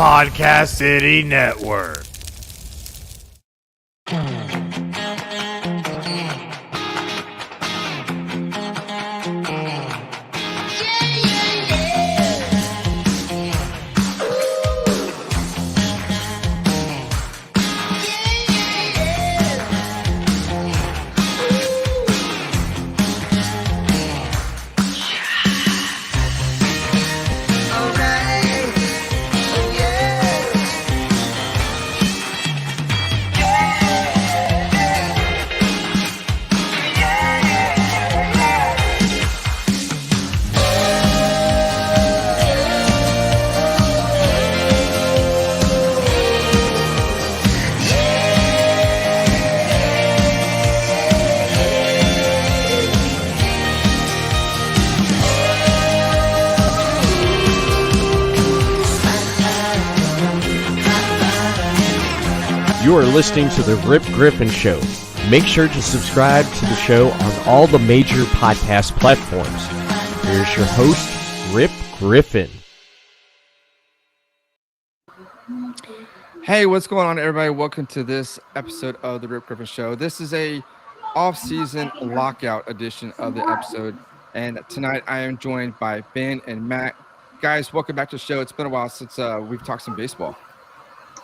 Podcast City Network. You are listening to The Rip Griffin Show. Make sure to subscribe to the show on all the major podcast platforms. Here's your host, Rip Griffin. Hey, what's going on, everybody? Welcome to this episode of The Rip Griffin Show. This is a off-season lockout edition of the episode, and tonight I am joined by Ben and Matt. Guys, welcome back to the show. It's been a while since we've talked some baseball.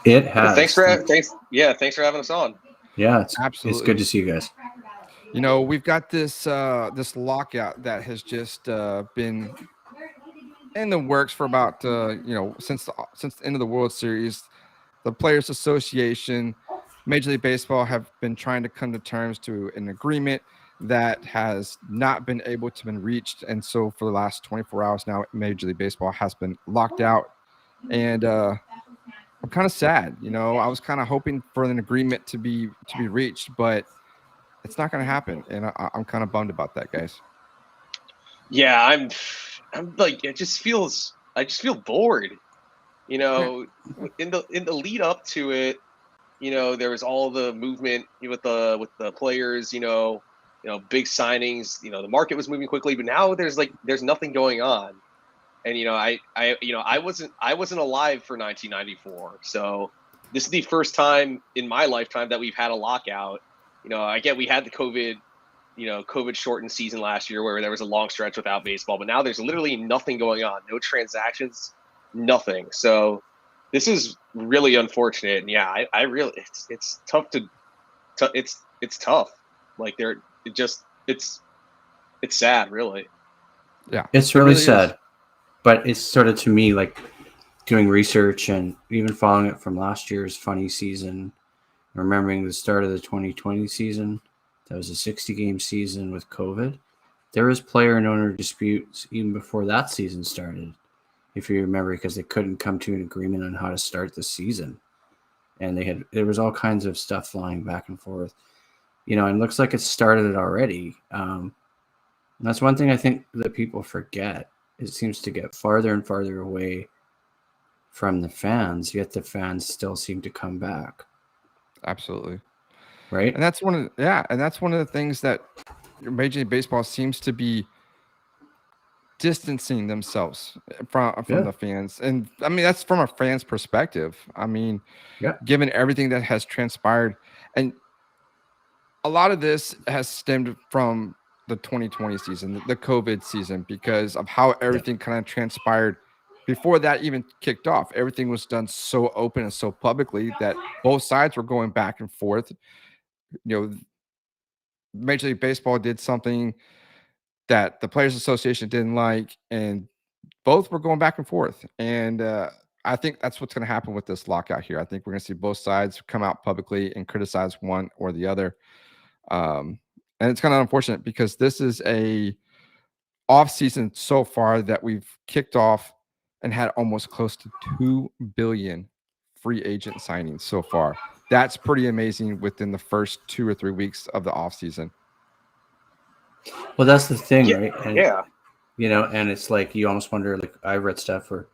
It has. Well, thanks for having us on. Yeah, it's Absolutely. It's good to see you guys. You know, we've got this this lockout that has just been in the works for about since the end of the World Series. The Players Association, Major League Baseball have been trying to come to terms to an agreement that has not been able to be reached, and so for the last 24 hours now, Major League Baseball has been locked out, and I'm kind of sad. You know, I was kind of hoping for an agreement to be reached, but it's not going to happen, and I'm kind of bummed about that, guys. Yeah, I'm like, I just feel bored. You know, in the lead up to it, you know, there was all the movement with the players. You know, big signings. You know, the market was moving quickly, but now there's nothing going on. And I wasn't alive for 1994, so this is the first time in my lifetime that we've had a lockout. You know, I get we had the COVID shortened season last year where there was a long stretch without baseball, but now there's literally nothing going on, no transactions, nothing. So this is really unfortunate. And yeah, I really it's tough it's tough. Like it's sad, really. Yeah, it's really sad. Is. But it's sort of, to me, like doing research and even following it from last year's funny season, remembering the start of the 2020 season. That was a 60-game season with COVID. There was player and owner disputes even before that season started, if you remember, because they couldn't come to an agreement on how to start the season. And there was all kinds of stuff flying back and forth. You know, and it looks like it started already. And that's one thing I think that people forget. It seems to get farther and farther away from the fans, yet the fans still seem to come back. Absolutely. Right. And that's one of the things that Major League Baseball seems to be distancing themselves from the fans. And I mean, that's from a fan's perspective. I mean, given everything that has transpired, and a lot of this has stemmed from the 2020 season, the COVID season, because of how everything kind of transpired before that even kicked off. Everything was done so open and so publicly that both sides were going back and forth. You know, Major League Baseball did something that the Players Association didn't like, and both were going back and forth. And I think that's what's going to happen with this lockout here. I think we're going to see both sides come out publicly and criticize one or the other. And it's kind of unfortunate because this is a off season so far that we've kicked off and had almost close to 2 billion free agent signings so far. That's pretty amazing within the first 2 or 3 weeks of the off season. Well, that's the thing, right? And, yeah. You know, and it's like you almost wonder, like I've read stuff for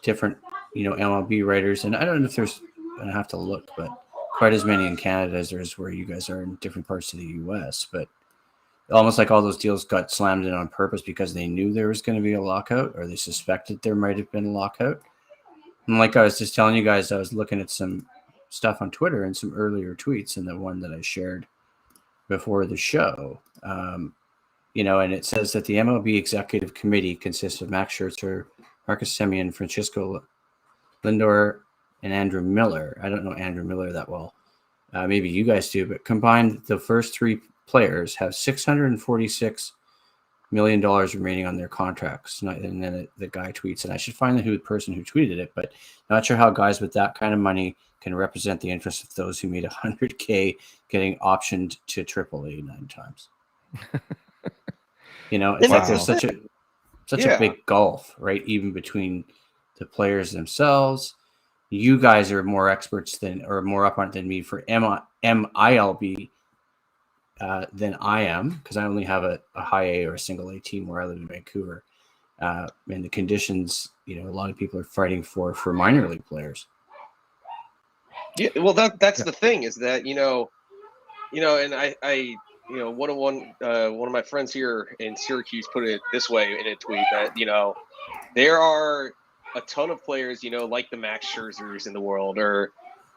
different, MLB writers, and I don't know if there's, I have to look, but quite as many in Canada as there is where you guys are in different parts of the U.S., but almost like all those deals got slammed in on purpose because they knew there was going to be a lockout, or they suspected there might have been a lockout. And like I was just telling you guys, I was looking at some stuff on Twitter and some earlier tweets, and the one that I shared before the show. And it says that the MLB Executive Committee consists of Max Scherzer, Marcus Semien, Francisco Lindor, and Andrew Miller. I don't know Andrew Miller that well. Maybe you guys do, but combined, the first three players have $646 million remaining on their contracts. And then the guy tweets, and I should find the person who tweeted it, but not sure how guys with that kind of money can represent the interests of those who made $100K getting optioned to AAA 9 times. It's like there's such a big gulf, right? Even between the players themselves. You guys are more experts more up on it than me for MILB than I am, because I only have a high A or a single A team where I live in Vancouver. And the conditions, a lot of people are fighting for minor league players. Yeah, well, that's the thing is that and I one of my friends here in Syracuse put it this way in a tweet that there are a ton of players like the Max Scherzers in the world, or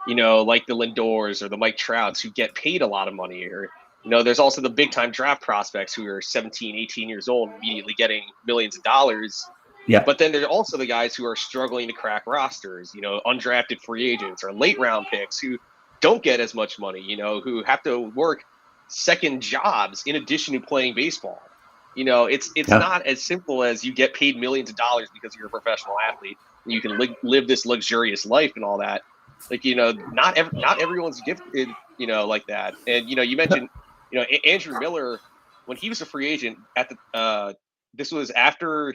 like the Lindors or the Mike Trouts who get paid a lot of money, or there's also the big time draft prospects who are 17, 18 years old, immediately getting millions of dollars. Yeah. But then there's also the guys who are struggling to crack rosters, undrafted free agents or late round picks who don't get as much money, who have to work second jobs in addition to playing baseball. It's not as simple as you get paid millions of dollars because you're a professional athlete and you can live this luxurious life and all that. Like, not everyone's gifted, like that. And, you mentioned, Andrew Miller, when he was a free agent at the, this was after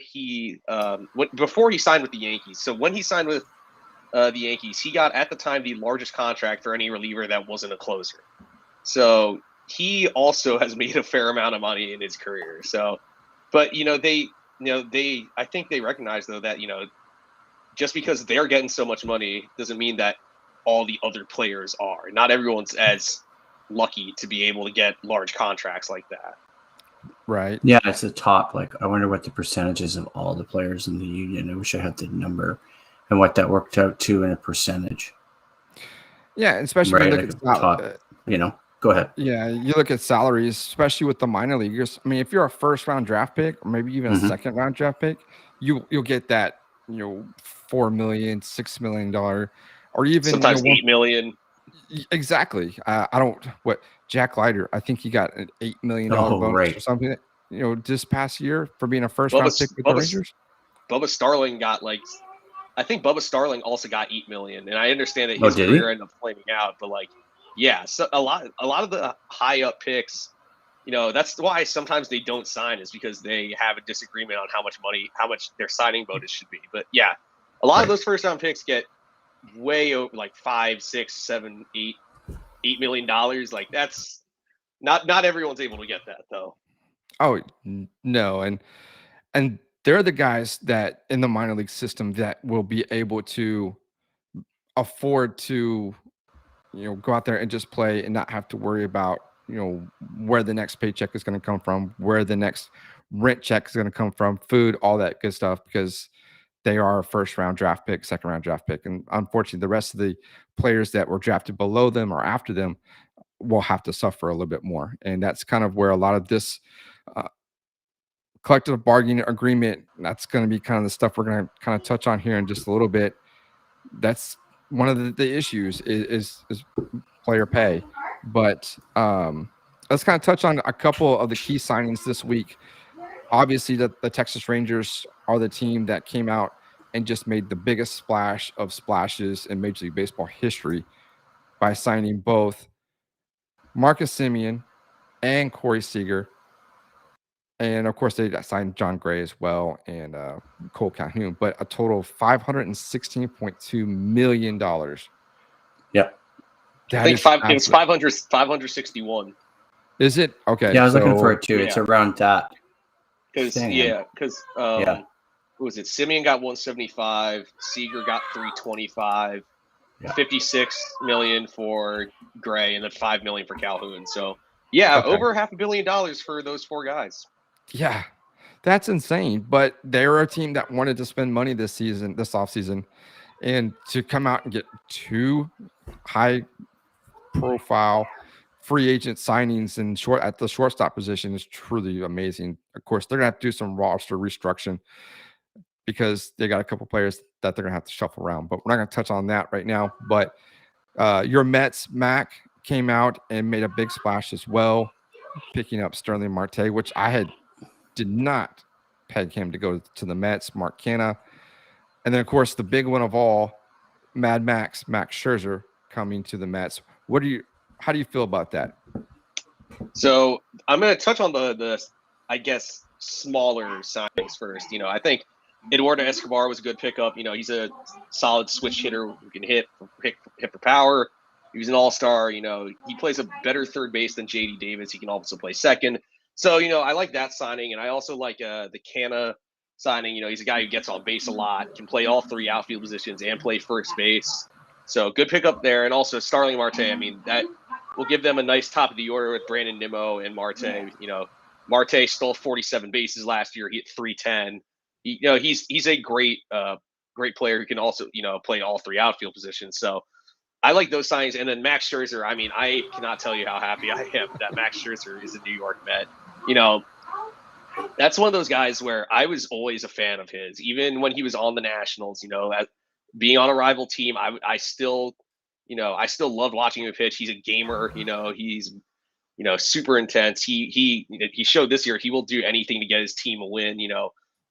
before he signed with the Yankees. So when he signed with the Yankees, he got at the time the largest contract for any reliever that wasn't a closer. So he also has made a fair amount of money in his career. So, but I think they recognize though that just because they're getting so much money doesn't mean that all the other players are. Not everyone's as lucky to be able to get large contracts like that. Right. Yeah, it's the top. Like, I wonder what the percentages of all the players in the union. I wish I had the number and what that worked out to in a percentage. Yeah, especially when you look at top, go ahead. Yeah, you look at salaries, especially with the minor leaguers. I mean, if you're a first round draft pick or maybe even a second round draft pick, you'll get that $4 million, $6 million, or even sometimes $8 million. Exactly. Jack Leiter, I think he got an $8 million bonus or something. This past year for being a first round pick with the Rangers. Bubba Starling I think Bubba Starling also got $8 million, and I understand that his career ended up flaming out, but so a lot of the high up picks, that's why sometimes they don't sign, is because they have a disagreement on how much their signing bonus should be. But yeah, a lot of those first round picks get way over $5, $6, $7, $8 million. Like, that's not everyone's able to get that though. Oh no, and they're the guys that in the minor league system that will be able to afford to go out there and just play and not have to worry about where the next paycheck is going to come from, where the next rent check is going to come from, food, all that good stuff, because they are a first round draft pick, second round draft pick. And unfortunately, the rest of the players that were drafted below them or after them will have to suffer a little bit more. And that's kind of where a lot of this collective bargaining agreement, that's going to be kind of the stuff we're going to kind of touch on here in just a little bit. That's one of the issues is player pay. But let's kind of touch on a couple of the key signings this week. Obviously, the Texas Rangers are the team that came out and just made the biggest splash of splashes in Major League Baseball history by signing both Marcus Semien and Corey Seager. And, of course, they signed John Gray as well and Cole Calhoun, but a total of $516.2 million. Yep. I think it was 561. Is it? Okay. Yeah, I was looking for it, too. Yeah. It's around that. Because what was it? Semien got 175, Seager got 325, 56 million for Gray, and then $5 million for Calhoun. So over $500 million for those four guys. Yeah, that's insane. But they're a team that wanted to spend money this offseason. And to come out and get 2 high-profile free agent signings at the shortstop position is truly amazing. Of course, they're going to have to do some roster restructuring because they got a couple players that they're going to have to shuffle around. But we're not going to touch on that right now. But your Mets, Mac, came out and made a big splash as well, picking up Sterling Marte, which did not peg him to go to the Mets, Mark Canha. And then, of course, the big one of all, Mad Max, Max Scherzer coming to the Mets. How do you feel about that? So I'm going to touch on the I guess, smaller signings first. I think Eduardo Escobar was a good pickup. He's a solid switch hitter who can hit for power. He was an all-star. He plays a better third base than J.D. Davis. He can also play second. So, I like that signing. And I also like the Canha signing. He's a guy who gets on base a lot, can play all 3 outfield positions and play first base. So good pickup there. And also Starling Marte. That will give them a nice top of the order with Brandon Nimmo and Marte. Marte stole 47 bases last year. He hit 310. He's a great player who can also, play all 3 outfield positions. So I like those signings. And then Max Scherzer, I cannot tell you how happy I am that Max Scherzer is a New York Met. That's one of those guys where I was always a fan of his, even when he was on the Nationals. Being on a rival team, I still loved watching him pitch. He's a gamer. He's super intense. He showed this year he will do anything to get his team a win.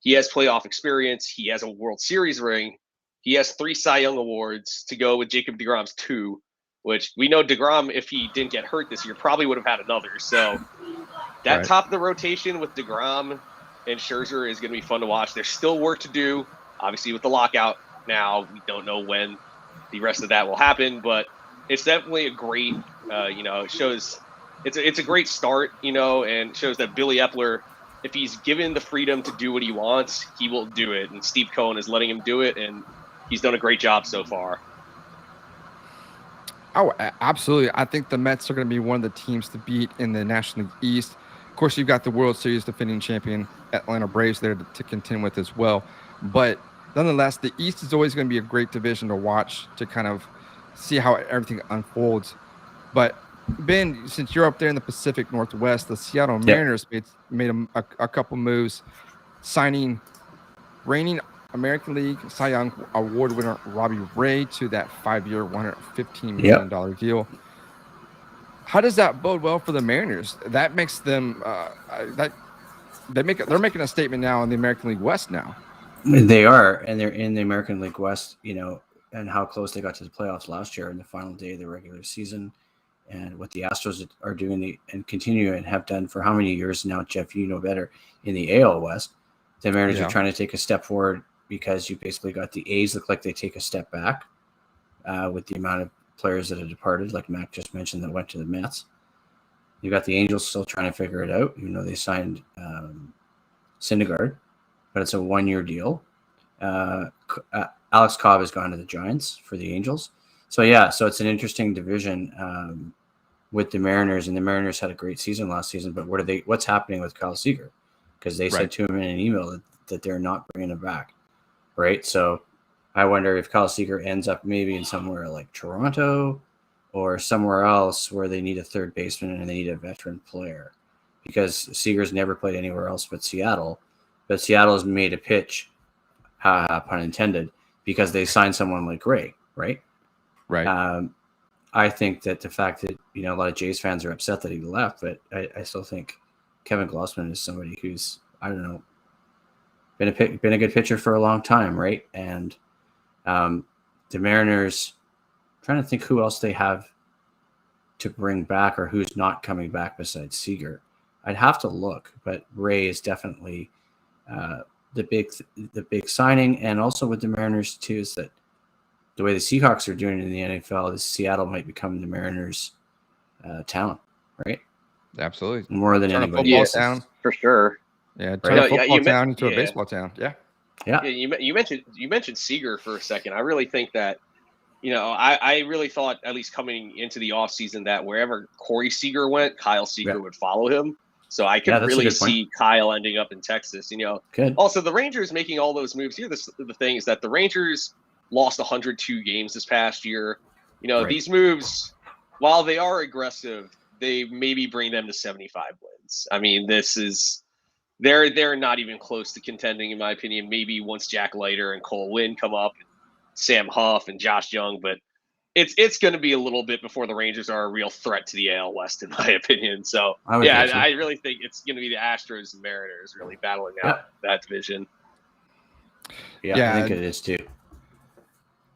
He has playoff experience. He has a World Series ring. He has 3 Cy Young awards to go with Jacob deGrom's 2, which we know deGrom, if he didn't get hurt this year, probably would have had another. So that Right. top of the rotation with deGrom and Scherzer is going to be fun to watch. There's still work to do, obviously, with the lockout now. We don't know when the rest of that will happen, but it's definitely a great, it shows it's a great start, and shows that Billy Epler, if he's given the freedom to do what he wants, he will do it. And Steve Cohen is letting him do it, and he's done a great job so far. Oh, absolutely. I think the Mets are going to be one of the teams to beat in the National League East. Of course, you've got the World Series defending champion Atlanta Braves there to contend with as well. But nonetheless, the East is always going to be a great division to watch, to kind of see how everything unfolds. But Ben, since you're up there in the Pacific Northwest, the Seattle Mariners made a couple moves, signing reigning American League Cy Young Award winner Robbie Ray to that 5-year, $115 million deal. How does that bode well for the Mariners? That makes them they're making a statement now in the American League West now. They are, and they're in the American League West, and how close they got to the playoffs last year in the final day of the regular season, and what the Astros are doing and continue and have done for how many years now, Jeff, you know better, in the AL West. The Mariners are trying to take a step forward because you basically got the A's look like they take a step back with the amount of players that have departed, like Mac just mentioned, that went to the Mets. You got the Angels still trying to figure it out. They signed Syndergaard, but it's a 1-year deal. Alex Cobb has gone to the Giants for the Angels. So it's an interesting division with the Mariners, and the Mariners had a great season last season. But what's happening with Kyle Seager? Because they said to him in an email that they're not bringing him back, right? So I wonder if Kyle Seager ends up maybe in somewhere like Toronto or somewhere else where they need a third baseman and they need a veteran player, because Seager's never played anywhere else but Seattle. But Seattle's made a pitch, pun intended, because they signed someone like Ray, right? Right. I think that the fact that, a lot of Jays fans are upset that he left, but I still think Kevin Glossman is somebody who's, I don't know, been a good pitcher for a long time, right? And the Mariners, trying to think who else they have to bring back or who's not coming back besides Seager. I'd have to look, but Ray is definitely the big signing. And also with the Mariners too, is that the way the Seahawks are doing in the NFL, Seattle might become the Mariners' town, right? Absolutely. More than Turn anybody a else. football town. For sure. Yeah, turn a football town into a baseball town. Yeah. Yeah. You mentioned Seager for a second. I really think that, I really thought, at least coming into the offseason, that wherever Corey Seager went, Kyle Seager would follow him. So I could really see Kyle ending up in Texas. Good. Also, the Rangers making all those moves. Here, the thing is that the Rangers, lost 102 games this past year. These moves, while they are aggressive, they maybe bring them to 75 wins. I mean, they're not even close to contending, in my opinion. Maybe once Jack Leiter and Cole Winn come up, and Sam Huff and Josh Young, but it's going to be a little bit before the Rangers are a real threat to the AL West, in my opinion. So, I really think it's going to be the Astros and Mariners really battling out that division. Yeah, I think it is too.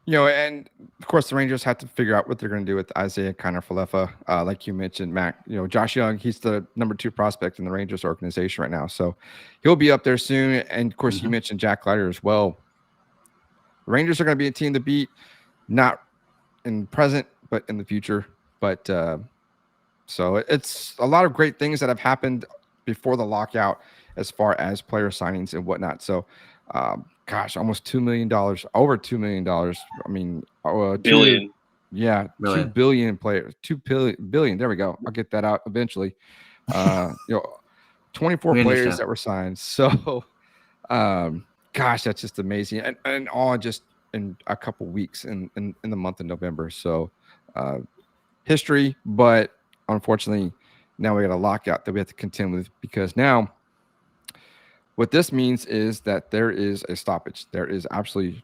And of course the Rangers have to figure out what they're going to do with Isaiah Kiner-Falefa. Like you mentioned, Mac, Josh Young, he's the number 2 prospect in the Rangers organization right now. So he'll be up there soon. And of course you mentioned Jack Leiter as well. The Rangers are going to be a team to beat, not in the present, but in the future. But so it's a lot of great things that have happened before the lockout as far as player signings and whatnot. So, almost $2 million, over $2 million. I mean, billion. Yeah, Million. 2 billion players, 2 billion. There we go. I'll get that out eventually. 24 players that were signed. So, that's just amazing. And all just in a couple weeks in the month of November. So, history, but unfortunately, now we got a lockout that we have to contend with, because now what this means is that there is a stoppage. There is absolutely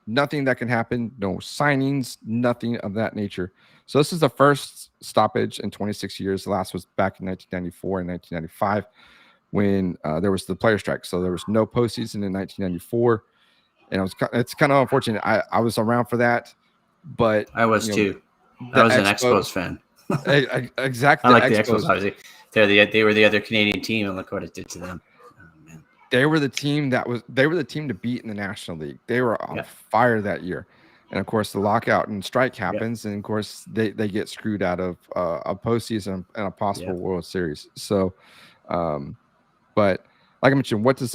nothing that can happen, no signings, nothing of that nature. So this is the first stoppage in 26 years. The last was back in 1994 and 1995 when there was the player strike. So there was no postseason in 1994. And it's kind of unfortunate. I was around for that, but I was too. I was an Expos fan. Exactly. I like the Expos. Obviously, they were the other Canadian team, and look what it did to them. They were the team to beat in the National League. They were on fire that year. And of course the lockout and strike happens. And of course they get screwed out of a postseason and a possible World Series. So, but like I mentioned, what does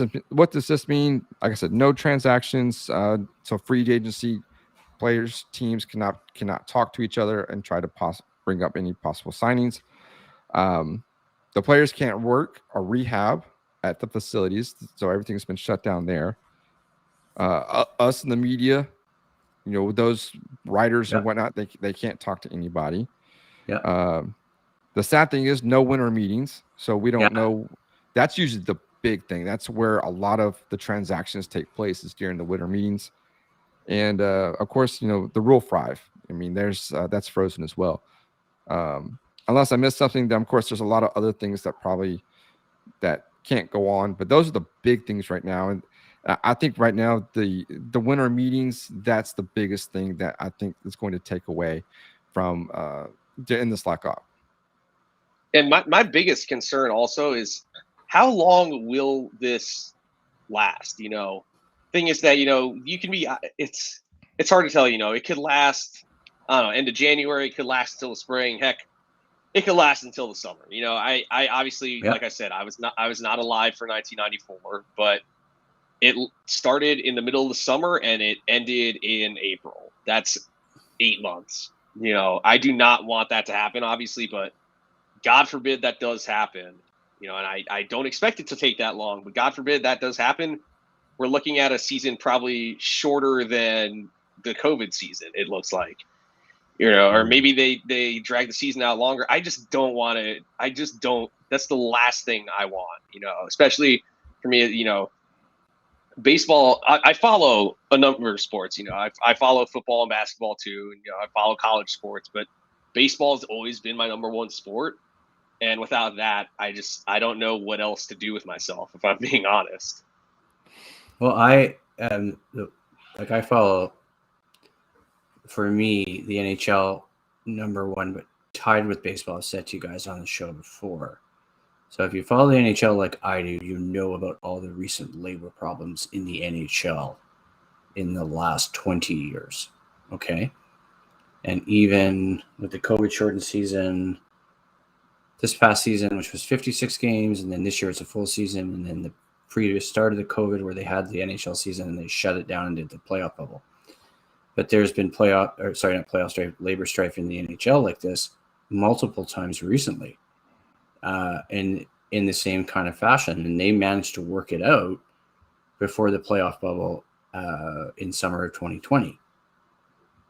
this mean? Like I said, no transactions. So free agency players, teams cannot talk to each other and try to bring up any possible signings. The players can't work or rehab at the facilities, so everything's been shut down there. Us in the media, those writers and whatnot, they can't talk to anybody. The sad thing is no winter meetings, so we don't know. That's usually the big thing. That's where a lot of the transactions take place, is during the winter meetings. And of course, the Rule 5. I mean, there's that's frozen as well. Unless I missed something, then of course there's a lot of other things that can't go on, but those are the big things right now. And I think right now the winter meetings, that's the biggest thing that I think is going to take away from in this lockout. And my biggest concern also is, how long will this last? Thing is that you can be, it's hard to tell. It could last, I don't know, end of January. It could last until the spring. Heck, it could last until the summer. I obviously, like I said, I was not alive for 1994, but it started in the middle of the summer and it ended in April. That's 8 months. I do not want that to happen, obviously, but God forbid that does happen. And I don't expect it to take that long, but God forbid that does happen. We're looking at a season probably shorter than the COVID season, it looks like. Or maybe they drag the season out longer. I just don't want to. That's the last thing I want, especially for me, baseball. I follow a number of sports, I follow football and basketball too. And, I follow college sports, but baseball has always been my number one sport. And without that, I don't know what else to do with myself, if I'm being honest. Well, I follow, for me, the NHL number one, but tied with baseball. I've said to you guys on the show before. So if you follow the NHL like I do, you know about all the recent labor problems in the NHL in the last 20 years. Okay. And even with the COVID shortened season, this past season, which was 56 games, and then this year it's a full season, and then the previous start of the COVID where they had the NHL season and they shut it down and did the playoff bubble. But there's been labor strife in the NHL like this multiple times recently, and in the same kind of fashion. And they managed to work it out before the playoff bubble in summer of 2020.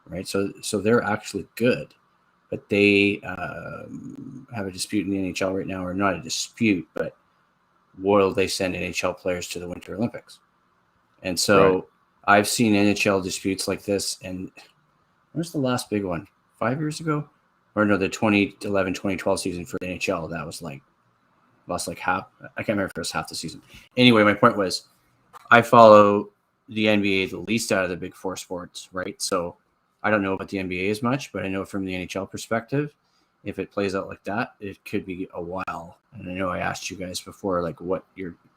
right? So they're actually good, but they have a dispute in the NHL right now, or not a dispute, but will they send NHL players to the Winter Olympics? And so I've seen NHL disputes like this. And where's the last big one? 5 years ago? Or no, the 2011-2012 season for the NHL. That was like, lost like half. I can't remember if it was half the season. Anyway, my point was, I follow the NBA the least out of the big four sports, right? So I don't know about the NBA as much, but I know from the NHL perspective, if it plays out like that, it could be a while. And I know I asked you guys before, like,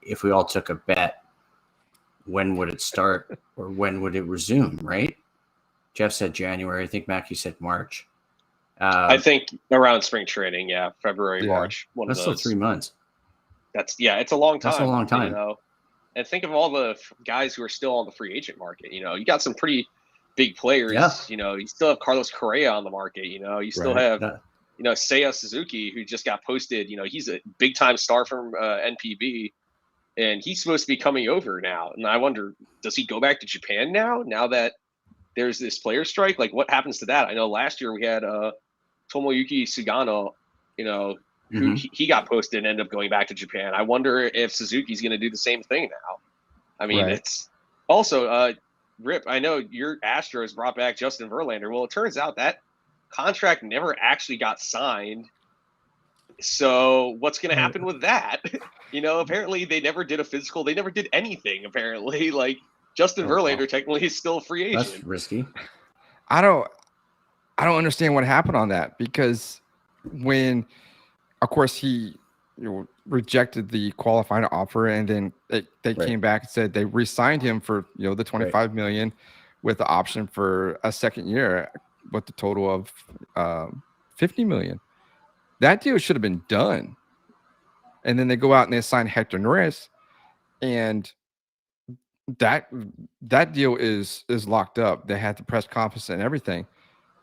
if we all took a bet, when would it start or when would it resume, right? Jeff said January. I think Mackey said March. I think around spring training, February, March. That's still 3 months. It's a long time. That's a long time. You know? And think of all the guys who are still on the free agent market. You know, you got some pretty big players. Yeah. You know, you still have Carlos Correa on the market. You know, you still have, you know, Seiya Suzuki, who just got posted. You know, he's a big time star from NPB, and he's supposed to be coming over now. And I wonder, does he go back to Japan now that there's this player strike? Like, what happens to that? I know last year we had Tomoyuki Sugano, you know, who he got posted and ended up going back to Japan. I wonder if Suzuki's going to do the same thing now. I mean, it's also, Rip, I know your Astros brought back Justin Verlander. Well, it turns out that contract never actually got signed. So what's going to happen with that? You know, apparently they never did a physical. They never did anything, apparently. Like, Justin Verlander technically is still a free agent. That's risky. I don't understand what happened on that, because when, of course, he rejected the qualifying offer, and then they came back and said they re-signed him for the $25 million with the option for a second year with the total of $50 million. That deal should have been done. And then they go out and they sign Hector Neris, and that deal is locked up. They had the press conference and everything.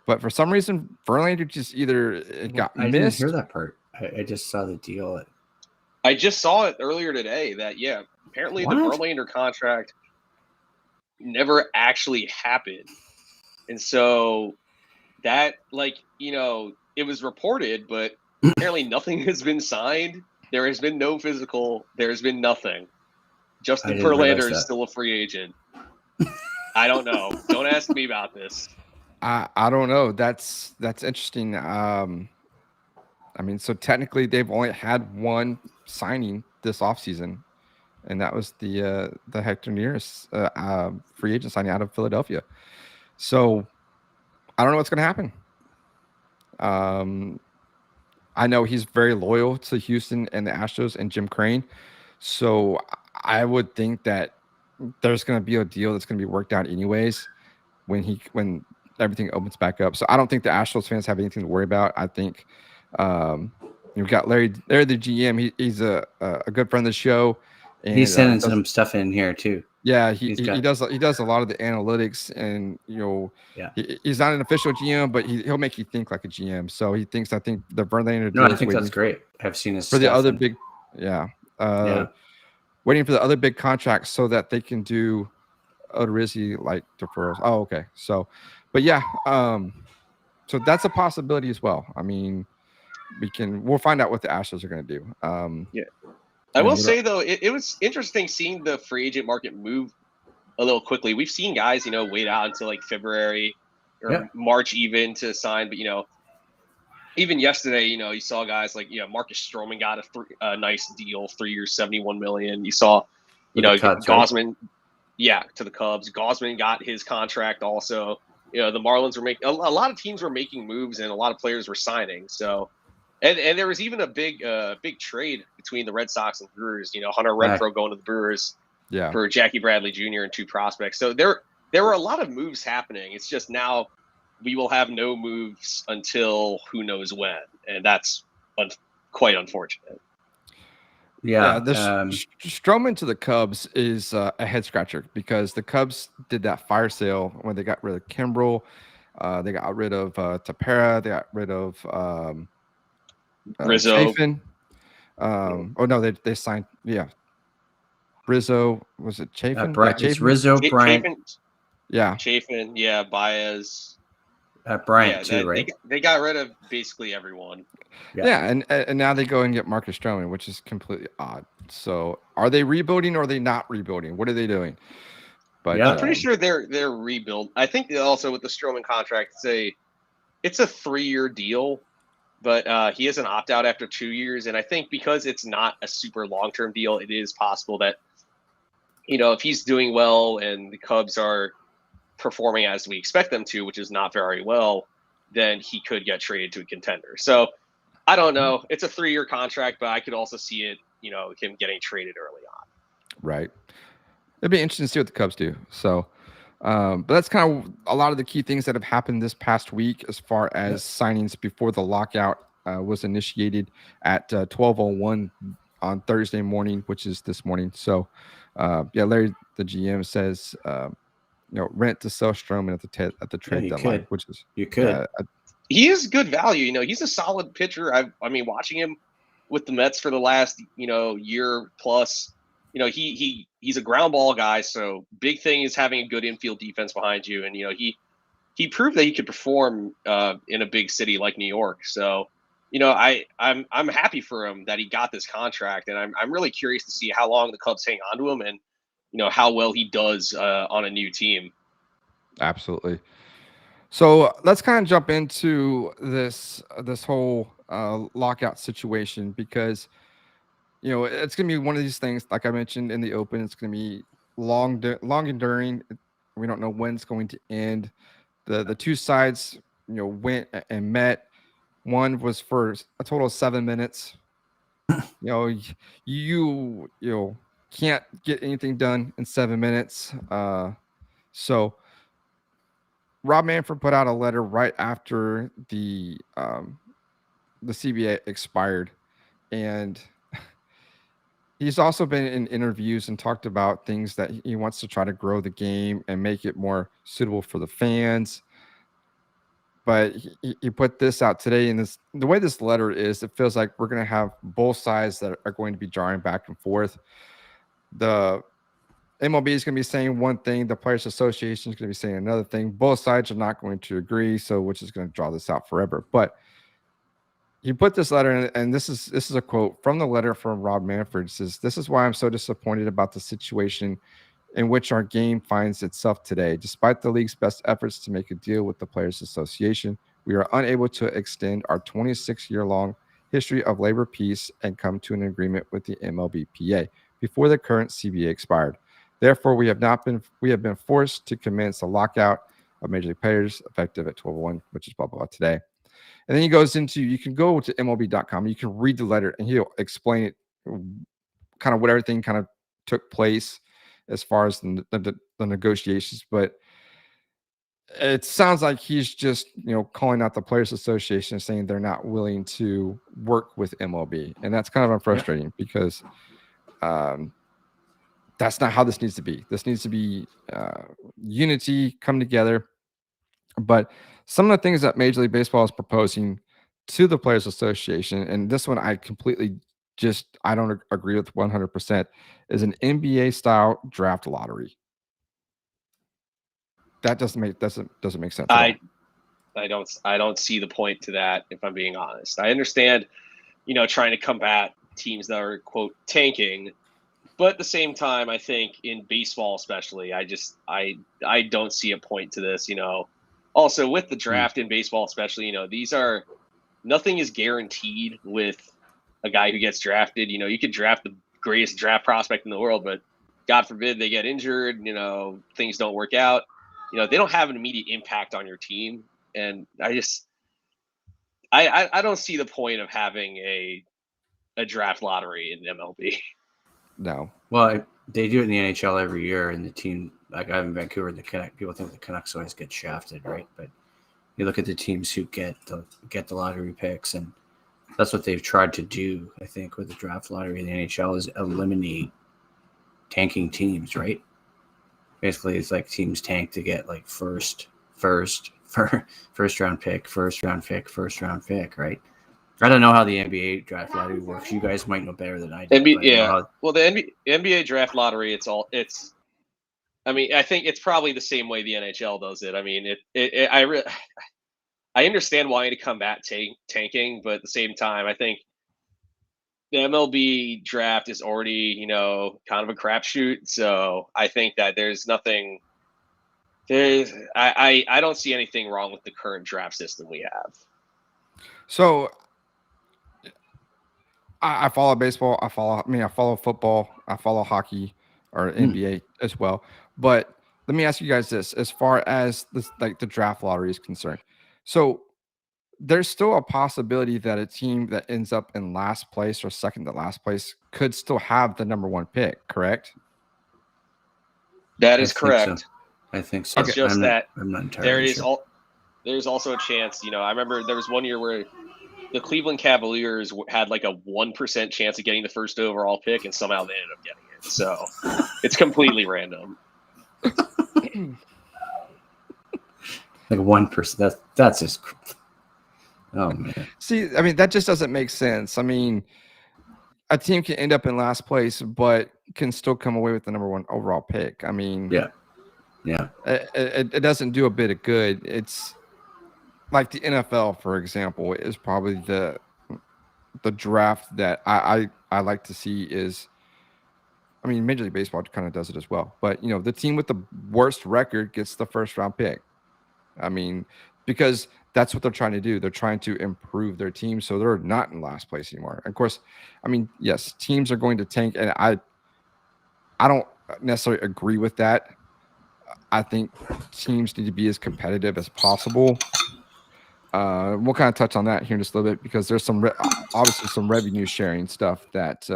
But for some reason, Verlander just got missed. I didn't hear that part. I just saw the deal. I just saw it earlier today that, apparently the Verlander contract never actually happened. And so that, it was reported, but apparently nothing has been signed. There has been no physical. There has been nothing. Justin Verlander is still a free agent. I don't know. Don't ask me about this. I don't know. That's interesting. I mean, so technically they've only had one signing this offseason, and that was the Hector Neris free agent signing out of Philadelphia. So I don't know what's going to happen. I know he's very loyal to Houston and the Astros and Jim Crane. So I would think that there's going to be a deal that's going to be worked out anyways when everything opens back up. So I don't think the Astros fans have anything to worry about. I think we've got Larry the GM. He's a good friend of the show. And he's sending some stuff in here too. Yeah, he does a lot of the analytics, and he's not an official GM, but he'll make you think like a GM. So I think the Verlander. No, I think that's great. I've seen this for the other big, waiting for the other big contracts so that they can do Odorizzi like deferrals. Oh, okay. So, but so that's a possibility as well. I mean, we'll find out what the Astros are going to do. I will say, though, it was interesting seeing the free agent market move a little quickly. We've seen guys, wait out until like February or March even to sign. But, even yesterday, you saw guys like, Marcus Stroman got a nice deal, 3 years, $71 million. You saw, Gosman, to the Cubs. Gosman got his contract also. The Marlins were making – a lot of teams were making moves, and a lot of players were signing. So – And there was even a big trade between the Red Sox and Brewers. Hunter Renfroe going to the Brewers for Jackie Bradley Jr. and 2 prospects. So there were a lot of moves happening. It's just now we will have no moves until who knows when, and that's quite unfortunate. Yeah, Stroman to the Cubs is a head scratcher, because the Cubs did that fire sale when they got rid of Kimbrel. They got rid of Tepera. They got rid of Rizzo. Chafin. They signed. Rizzo, was it Chafin? It's Rizzo, Bryant. Chafin, Baez. Bryant too, right? They got rid of basically everyone. Yeah, and now they go and get Marcus Stroman, which is completely odd. So are they rebuilding or are they not rebuilding? What are they doing? But I'm pretty sure they're rebuild. I think also with the Stroman contract, it's a 3-year deal, but he has an opt out after 2 years, and I think because it's not a super long term deal, it is possible that if he's doing well and the Cubs are performing as we expect them to, which is not very well, then he could get traded to a contender. So I don't know. It's a 3-year contract, but I could also see it, him getting traded early on. Right. It'd be interesting to see what the Cubs do. So, but that's kind of a lot of the key things that have happened this past week as far as signings before the lockout was initiated at 12:01 on Thursday morning, which is this morning. So, Larry, the GM, says, rent to sell Stroman at the trade deadline, which is you could. He is good value. He's a solid pitcher. I mean, watching him with the Mets for the last year plus. He's a ground ball guy, so big thing is having a good infield defense behind you. And he proved that he could perform in a big city like New York. So, I'm happy for him that he got this contract, and I'm really curious to see how long the Cubs hang on to him and how well he does on a new team. Absolutely. So let's kind of jump into this whole lockout situation, because it's going to be one of these things, like I mentioned in the open, it's going to be long enduring. We don't know when it's going to end. The two sides, went and met. One was for a total of 7 minutes. You can't get anything done in 7 minutes. So Rob Manfred put out a letter right after the CBA expired, and he's also been in interviews and talked about things that he wants to try to grow the game and make it more suitable for the fans. But he put this out today, and the way this letter is, it feels like we're going to have both sides that are going to be jarring back and forth. The MLB is going to be saying one thing, the Players Association is going to be saying another thing. Both sides are not going to agree, so which is going to draw this out forever. But he put this letter in, and this is a quote from the letter from Rob Manfred. It says, "This is why I'm so disappointed about the situation in which our game finds itself today. Despite the league's best efforts to make a deal with the Players Association, we are unable to extend our 26-year-long history of labor peace and come to an agreement with the MLBPA before the current CBA expired. Therefore, we have been forced to commence a lockout of major league players effective at 12:01, which is blah, blah, blah today." And then he goes into, you can go to MLB.com, you can read the letter, and he'll explain it, kind of what everything kind of took place as far as the negotiations. But it sounds like he's just, calling out the Players Association and saying they're not willing to work with MLB. And that's kind of frustrating because that's not how this needs to be. This needs to be unity, come together. But some of the things that Major League Baseball is proposing to the Players Association, and this one I completely I don't agree with 100%, is an NBA style draft lottery. That doesn't make sense. I don't see the point to that, if I'm being honest. I understand, trying to combat teams that are, quote, tanking, but at the same time, I think in baseball especially, I don't see a point to this. Also with the draft in baseball especially, nothing is guaranteed with a guy who gets drafted. You could draft the greatest draft prospect in the world, but God forbid they get injured, things don't work out. They don't have an immediate impact on your team. And I don't see the point of having a draft lottery in MLB. No. Well, they do it in the NHL every year, and the team, like I have in Vancouver, people think the Canucks always get shafted, right? But you look at the teams who get the lottery picks, and that's what they've tried to do, I think, with the draft lottery in the NHL, is eliminate tanking teams, right? Basically, it's like teams tank to get like first round pick, right? I don't know how the NBA draft lottery works. You guys might know better than I do. Well, the NBA draft lottery, I think it's probably the same way the NHL does it. I mean, I understand wanting to combat tanking, but at the same time, I think the MLB draft is already, kind of a crapshoot. So I think that there's nothing. I don't see anything wrong with the current draft system we have. So I follow baseball. I follow football. I follow hockey or NBA as well. But let me ask you guys this: as far as this, like the draft lottery is concerned, so there's still a possibility that a team that ends up in last place or second to last place could still have the number 1 pick, correct? That is correct. I think so. It's just I'm not entirely sure. There's also a chance, I remember there was one year where the Cleveland Cavaliers had like a 1% chance of getting the first overall pick, and somehow they ended up getting it. So it's completely random. Like 1%. That's just. Oh man. See, I mean, that just doesn't make sense. I mean, a team can end up in last place, but can still come away with the number 1 overall pick. I mean, yeah. It doesn't do a bit of good. It's like the NFL, for example, is probably the draft that I like to see is. I mean, Major League Baseball kind of does it as well, but the team with the worst record gets the first round pick. I mean, because that's what they're trying to do. They're trying to improve their team so they're not in last place anymore. Of course, I mean, yes, teams are going to tank, and I don't necessarily agree with that. I think teams need to be as competitive as possible. We'll kind of touch on that here in just a little bit because there's obviously some revenue sharing stuff that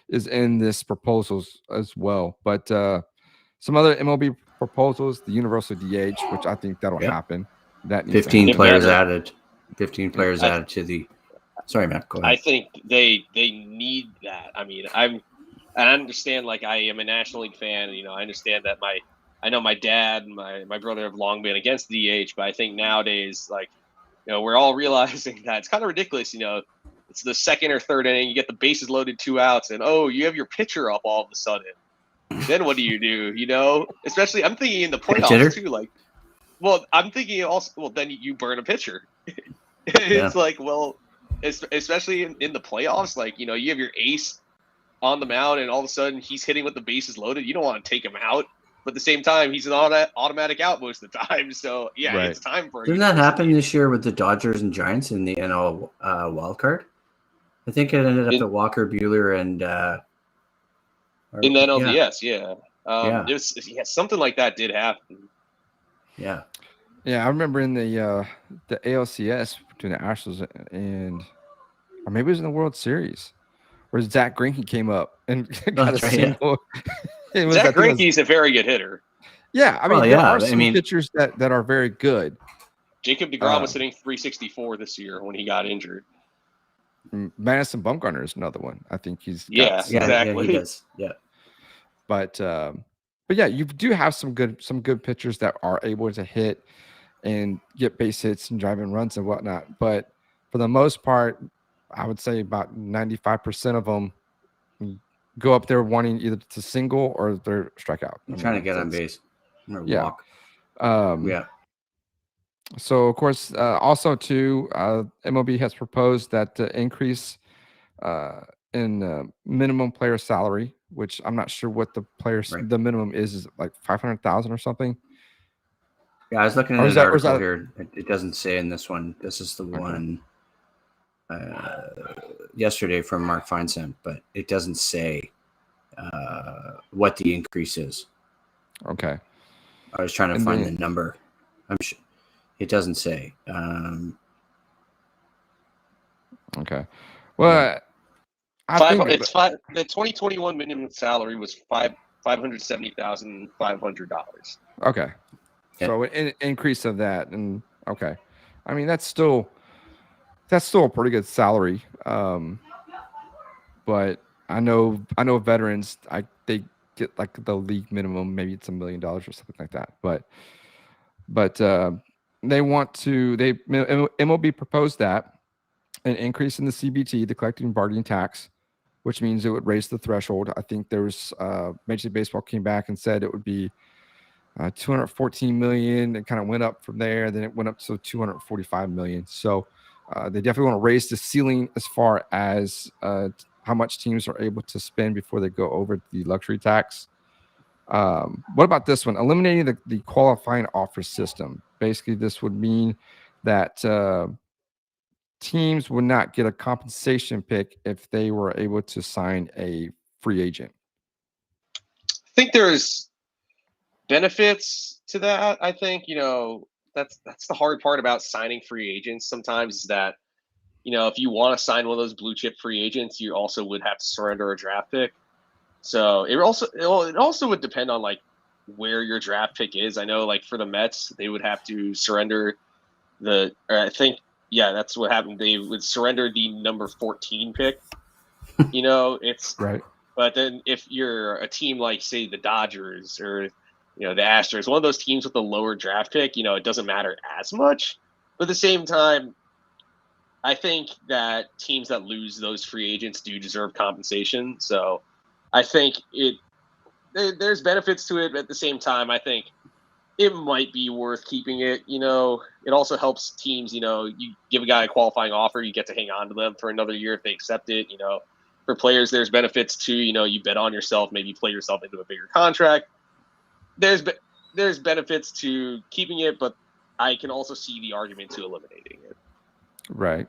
is in this proposals as well. But some other MLB proposals, the universal DH, which I think that'll happen. That 15 players added. 15 players added to the. Sorry, Matt. Go ahead. I think they need that. I mean, I understand. Like, I am a National League fan. I understand that I know my dad and my brother have long been against the DH, but I think nowadays, like, we're all realizing that it's kind of ridiculous. It's the second or third inning, you get the bases loaded, 2 outs, and you have your pitcher up all of a sudden. Then what do you do? Especially, I'm thinking in the playoffs too. Like, well, I'm thinking also, well, then you burn a pitcher. It's like, well, especially in the playoffs, like, you have your ace on the mound, and all of a sudden he's hitting with the bases loaded. You don't want to take him out, but at the same time, he's an automatic out most of the time. So yeah, It's time for. Didn't that happen this year with the Dodgers and Giants in the NL wild card? I think it ended up at Walker Buehler and. In the NLDS, yeah. It was, something like that did happen. Yeah. Yeah, I remember in the ALCS between the Astros and, or maybe it was in the World Series, where Zach Greinke came up and got a single. Yeah. Zach Greinke's a very good hitter. Yeah, I mean, there are some pitchers that are very good. Jacob deGrom was hitting 364 this year when he got injured. Madison Bumgarner is another one. I think he's exactly. Yeah, he does. Yeah. But yeah, you do have some good pitchers that are able to hit and get base hits and drive in runs and whatnot. But for the most part, I would say about 95% of them go up there wanting either to single or they're strikeout. I'm trying to get on base. Walk. Yeah. So, of course, also, too, MLB has proposed that the increase in minimum player salary, which I'm not sure what the minimum is like 500,000 or something. Yeah, I was looking at an article here. It doesn't say in this one. This is the one yesterday from Mark Feinsand, but it doesn't say what the increase is. Okay. I was trying to find the number. I'm sure. It doesn't say. Okay. Well, the 2021 minimum salary was $570,500. Okay. Yeah. So an increase of that, and okay. I mean, that's still a pretty good salary. But I know veterans, they get like the league minimum, maybe it's $1 million or something like that. But MLB proposed that an increase in the CBT, the collective bargaining tax, which means it would raise the threshold. I think there was Major League Baseball came back and said it would be $214 million. It kind of went up from there. Then it went up to $245 million. So they definitely want to raise the ceiling as far as how much teams are able to spend before they go over the luxury tax. What about this one? Eliminating the qualifying offer system. Basically, this would mean that teams would not get a compensation pick if they were able to sign a free agent. I think there's benefits to that. I think, that's the hard part about signing free agents sometimes is that, if you want to sign one of those blue chip free agents, you also would have to surrender a draft pick. So it also would depend on like where your draft pick is. I know like for the Mets, they would have to surrender that's what happened. They would surrender the number 14 pick. It's right. But then if you're a team like say the Dodgers or the Astros, one of those teams with a lower draft pick, it doesn't matter as much. But at the same time, I think that teams that lose those free agents do deserve compensation. So I think there's benefits to it, but at the same time, I think it might be worth keeping it. It also helps teams, you give a guy a qualifying offer, you get to hang on to them for another year if they accept it. For players, there's benefits too. You bet on yourself, maybe play yourself into a bigger contract. There's benefits to keeping it, but I can also see the argument to eliminating it. Right.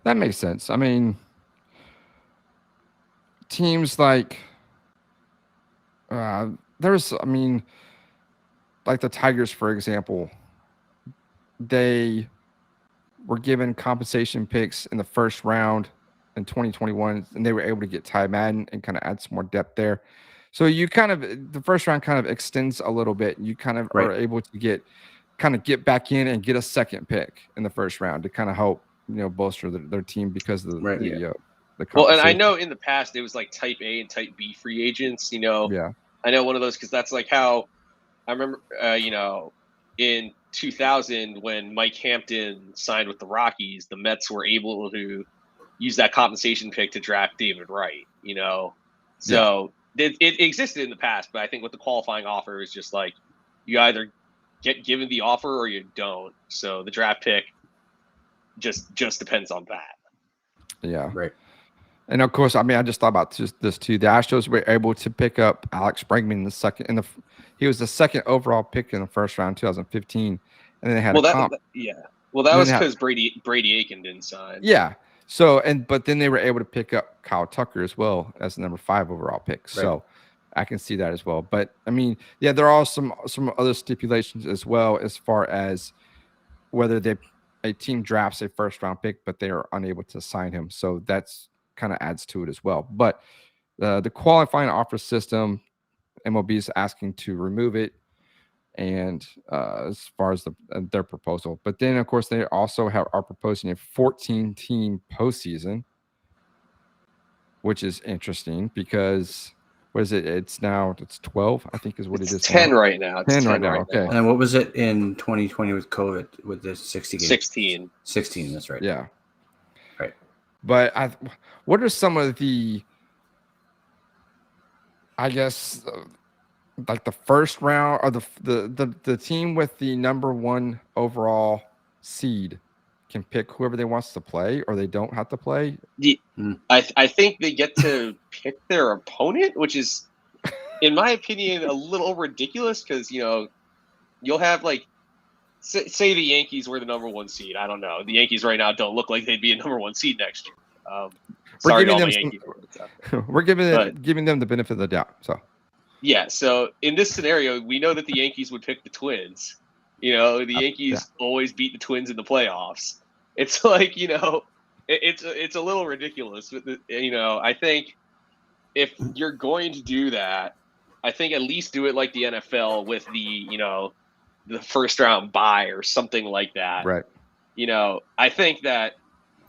That makes sense. I mean, teams like like the Tigers, for example, they were given compensation picks in the first round in 2021, and they were able to get Ty Madden and kind of add some more depth there. So the first round kind of extends a little bit. You kind of are able to get back in and get a second pick in the first round to kind of help, bolster their team because of the well, and I know in the past it was like type A and type B free agents, Yeah. I know one of those because that's like how I remember, in 2000 when Mike Hampton signed with the Rockies, the Mets were able to use that compensation pick to draft David Wright, So it existed in the past, but I think with the qualifying offer is just like you either get given the offer or you don't. So the draft pick just depends on that. Yeah. Right. And of course, I just thought about this too. The Astros were able to pick up Alex Bregman he was the second overall pick in the first round, 2015, and then they had that was because Brady Aiken didn't sign. Yeah. So but then they were able to pick up Kyle Tucker as well as the number 5 overall pick. Right. So I can see that as well. But there are some other stipulations as well as far as whether a team drafts a first round pick, but they are unable to sign him. So that's kind of adds to it as well. But the qualifying offer system, MLB is asking to remove it, and as far as their proposal. But then, of course, they also are proposing a 14-team postseason, which is interesting because what is it? It's 12, I think is what it is. 10 now. Right now. It's 10 right now. Okay. And then what was it in 2020 with COVID with the 60 games? 16. 16. That's right. Yeah. Right. But what are some of the, I guess, like the first round or the team with the number 1 overall seed can pick whoever they wants to play, or they don't have to play? I think they get to pick their opponent, which is, in my opinion, a little ridiculous because, you'll have like, say the Yankees were the number 1 seed. I don't know. The Yankees right now don't look like they'd be a number 1 seed next year. We're giving them the benefit of the doubt. So. Yeah, so in this scenario, we know that the Yankees would pick the Twins. The Yankees always beat the Twins in the playoffs. It's like, it's a little ridiculous. I think if you're going to do that, I think at least do it like the NFL with the first round bye or something like that. Right. I think that.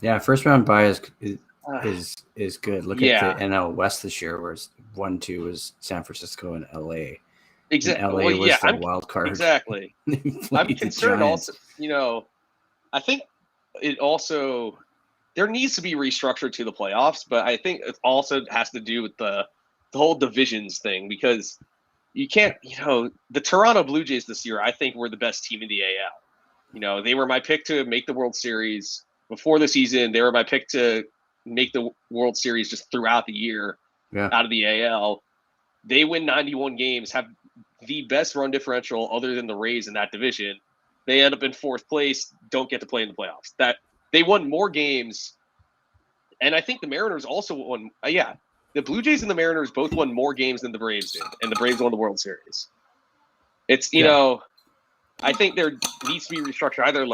Yeah, first round bye is good. Look at the NL West this year, where 1-2 was San Francisco and LA. Exactly. And LA was the wild card. Exactly. I'm concerned also. I think it also there needs to be restructured to the playoffs, but I think it also has to do with the whole divisions thing because you can't, the Toronto Blue Jays this year, I think were the best team in the AL. They were my pick to make the World Series before the season. They were my pick to make the World Series just throughout the year out of the AL. They win 91 games, have the best run differential other than the Rays in that division. They end up in fourth place, don't get to play in the playoffs. That they won more games, and I think the Mariners also won. The Blue Jays and the Mariners both won more games than the Braves did, and the Braves won the World Series. It's I think there needs to be restructure. Either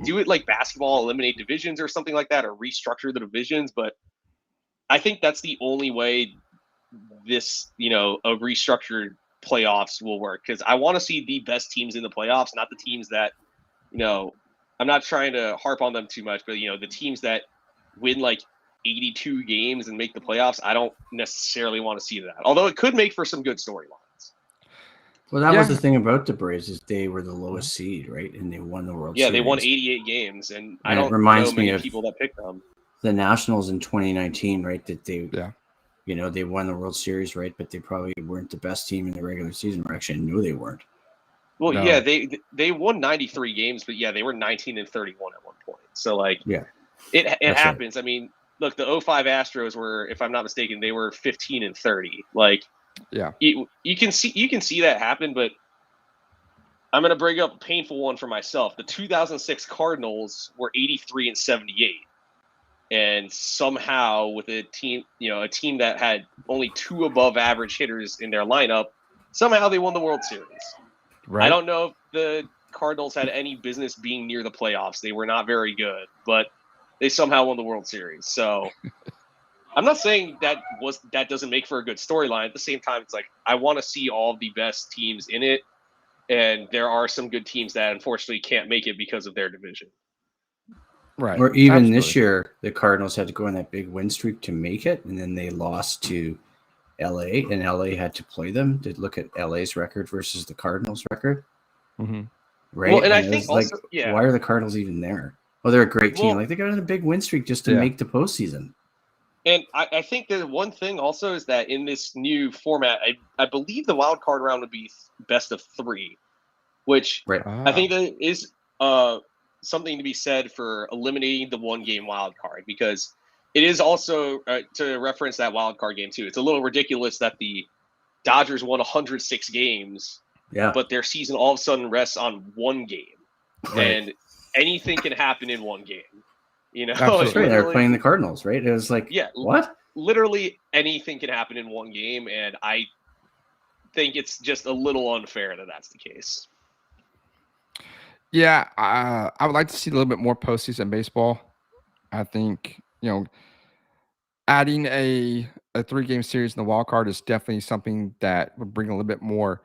do it like basketball, eliminate divisions or something like that, or restructure the divisions. But I think that's the only way this, a restructured playoffs will work, because I want to see the best teams in the playoffs, not the teams that, I'm not trying to harp on them too much, but the teams that win 82 games and make the playoffs, I don't necessarily want to see that. Although it could make for some good storylines. Well, that was the thing about the Braves, is they were the lowest seed, right? And they won the World Series. Yeah, they won 88 games, and I don't know many people that picked them. The Nationals in 2019, right? That they, they won the World Series, right? But they probably weren't the best team in the regular season. Or actually, I knew they weren't. Well, they won 93 games, but they were 19-31 at one point. So it happens. Right. I mean, look, the 05 Astros were, if I'm not mistaken, they were 15-30. You can see that happen, but I'm going to bring up a painful one for myself. The 2006 Cardinals were 83-78. And somehow with a team that had only 2 above average hitters in their lineup, somehow they won the World Series. Right. I don't know if the Cardinals had any business being near the playoffs. They were not very good, but they somehow won the World Series. So I'm not saying that doesn't make for a good storyline. At the same time, it's I want to see all the best teams in it, and there are some good teams that unfortunately can't make it because of their division. Right. Or even this year, the Cardinals had to go on that big win streak to make it, and then they lost to LA, and LA had to play them to look at LA's record versus the Cardinals' record. Mm-hmm. Right. Well, and I think also, why are the Cardinals even there? Well, they're a great team. They got on a big win streak just to make the postseason. And I think the one thing also is that in this new format, I believe the wild card round would be best of 3, which I think that is something to be said for eliminating the 1-game wild card, because it is also to reference that wild card game too. It's a little ridiculous that the Dodgers won 106 games, but their season all of a sudden rests on 1 game, and anything can happen in 1 game. That's right. They're playing the Cardinals, right? It was what? Literally anything can happen in 1 game, and I think it's just a little unfair that that's the case. Yeah, I would like to see a little bit more postseason baseball. I think, adding a 3-game series in the wild card is definitely something that would bring a little bit more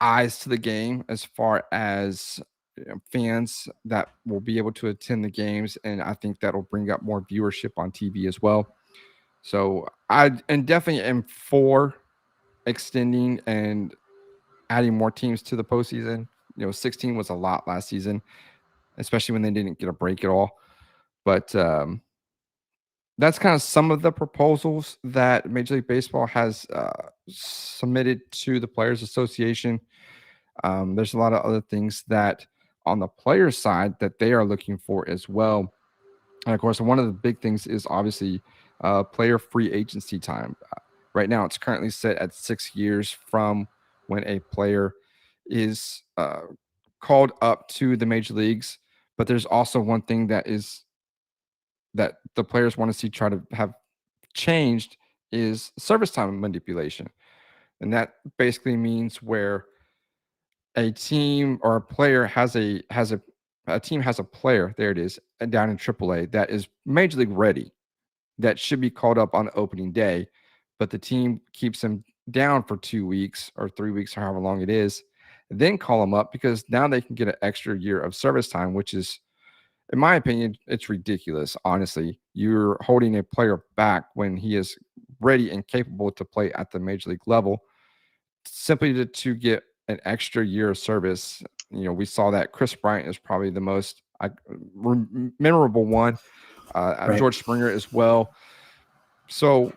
eyes to the game, as far as fans that will be able to attend the games, and I think that'll bring up more viewership on TV as well. So I definitely am for extending and adding more teams to the postseason. 16 was a lot last season, especially when they didn't get a break at all. But that's kind of some of the proposals that Major League Baseball has submitted to the Players Association. There's a lot of other things that on the players' side that they are looking for as well. And of course, one of the big things is obviously player free agency time. Right now, it's currently set at 6 years from when a player is called up to the major leagues. But there's also one thing that the players want to see try to have changed is service time manipulation. And that basically means where a team or a player has a player, there it is, down in AAA that is major league ready, that should be called up on opening day, but the team keeps him down for 2 weeks or 3 weeks or however long it is, then call him up because now they can get an extra year of service time, which is, in my opinion, it's ridiculous. Honestly, you're holding a player back when he is ready and capable to play at the major league level simply to get an extra year of service. We saw that Chris Bryant is probably the most memorable one. George Springer as well. So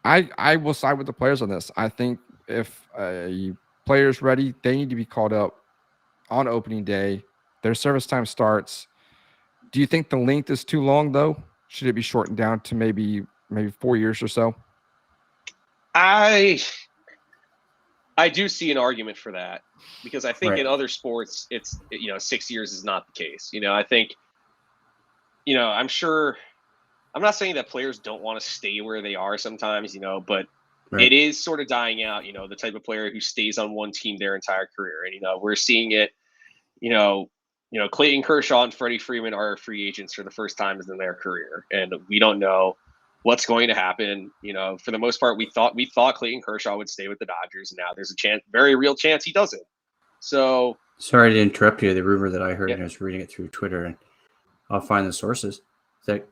I will side with the players on this. I think if a player's ready, they need to be called up on opening day. Their service time starts. Do you think the length is too long, though? Should it be shortened down to maybe 4 years or so? I do see an argument for that, because I think in other sports, it's 6 years is not the case. I think, I'm sure. I'm not saying that players don't want to stay where they are sometimes, but it is sort of dying out. The type of player who stays on one team their entire career, and we're seeing it. Clayton Kershaw and Freddie Freeman are free agents for the first time in their career, and we don't know what's going to happen. For the most part, we thought Clayton Kershaw would stay with the Dodgers, and now there's a very real chance he doesn't. So sorry to interrupt you. The rumor that I heard, and I was reading it through Twitter, and I'll find the sources, that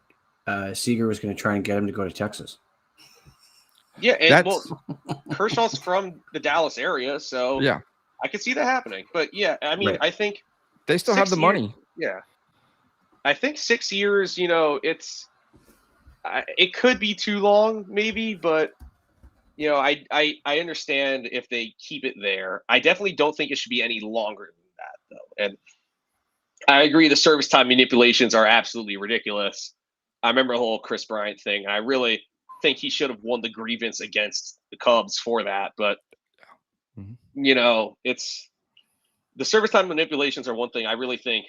Seager was going to try and get him to go to Texas. Yeah, and Kershaw's from the Dallas area, so yeah, I could see that happening. But yeah, I mean, I think they still have the money. Yeah, I think 6 years. It could be too long, maybe, but I understand if they keep it there. I definitely don't think it should be any longer than that, though. And I agree, the service time manipulations are absolutely ridiculous. I remember the whole Chris Bryant thing. I really think he should have won the grievance against the Cubs for that. But, it's the service time manipulations are one thing. I really think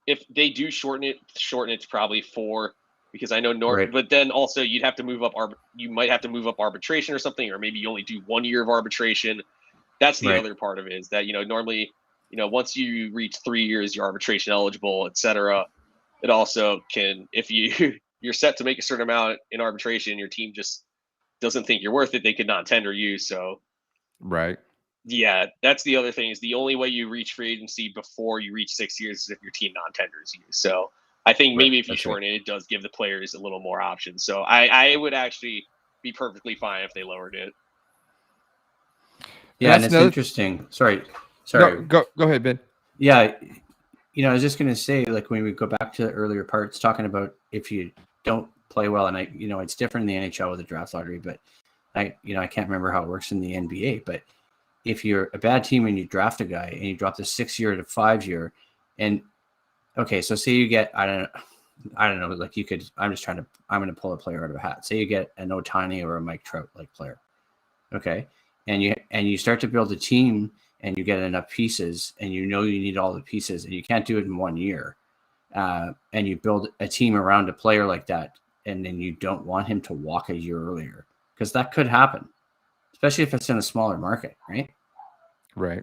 if they do shorten it to probably 4, because I know but then also you'd have to move up. You might have to move up arbitration or something, or maybe you only do 1 year of arbitration. That's the other part of it, is that, normally, once you reach 3 years, you're arbitration eligible, etc. It also can, if you're set to make a certain amount in arbitration, your team just doesn't think you're worth it, they could not tender you. So, yeah, that's the other thing, is the only way you reach free agency before you reach 6 years is if your team non-tenders you. So I think maybe if you shorten it, it does give the players a little more options. So I would actually be perfectly fine if they lowered it. Yeah, and it's interesting. Sorry. No, go ahead, Ben. Yeah. I was just going to say, like, when we go back to the earlier parts, talking about if you don't play well, and it's different in the NHL with the draft lottery, but I can't remember how it works in the NBA, but if you're a bad team and you draft a guy and you drop the 6 year to 5 year, and okay, so say you get, I don't know, like I'm going to pull a player out of a hat. Say you get an Ohtani or a Mike Trout like player. Okay. And you start to build a team, and you get enough pieces, and you need all the pieces, and you can't do it in 1 year. And you build a team around a player like that, and then you don't want him to walk a year earlier, because that could happen, especially if it's in a smaller market, right? Right.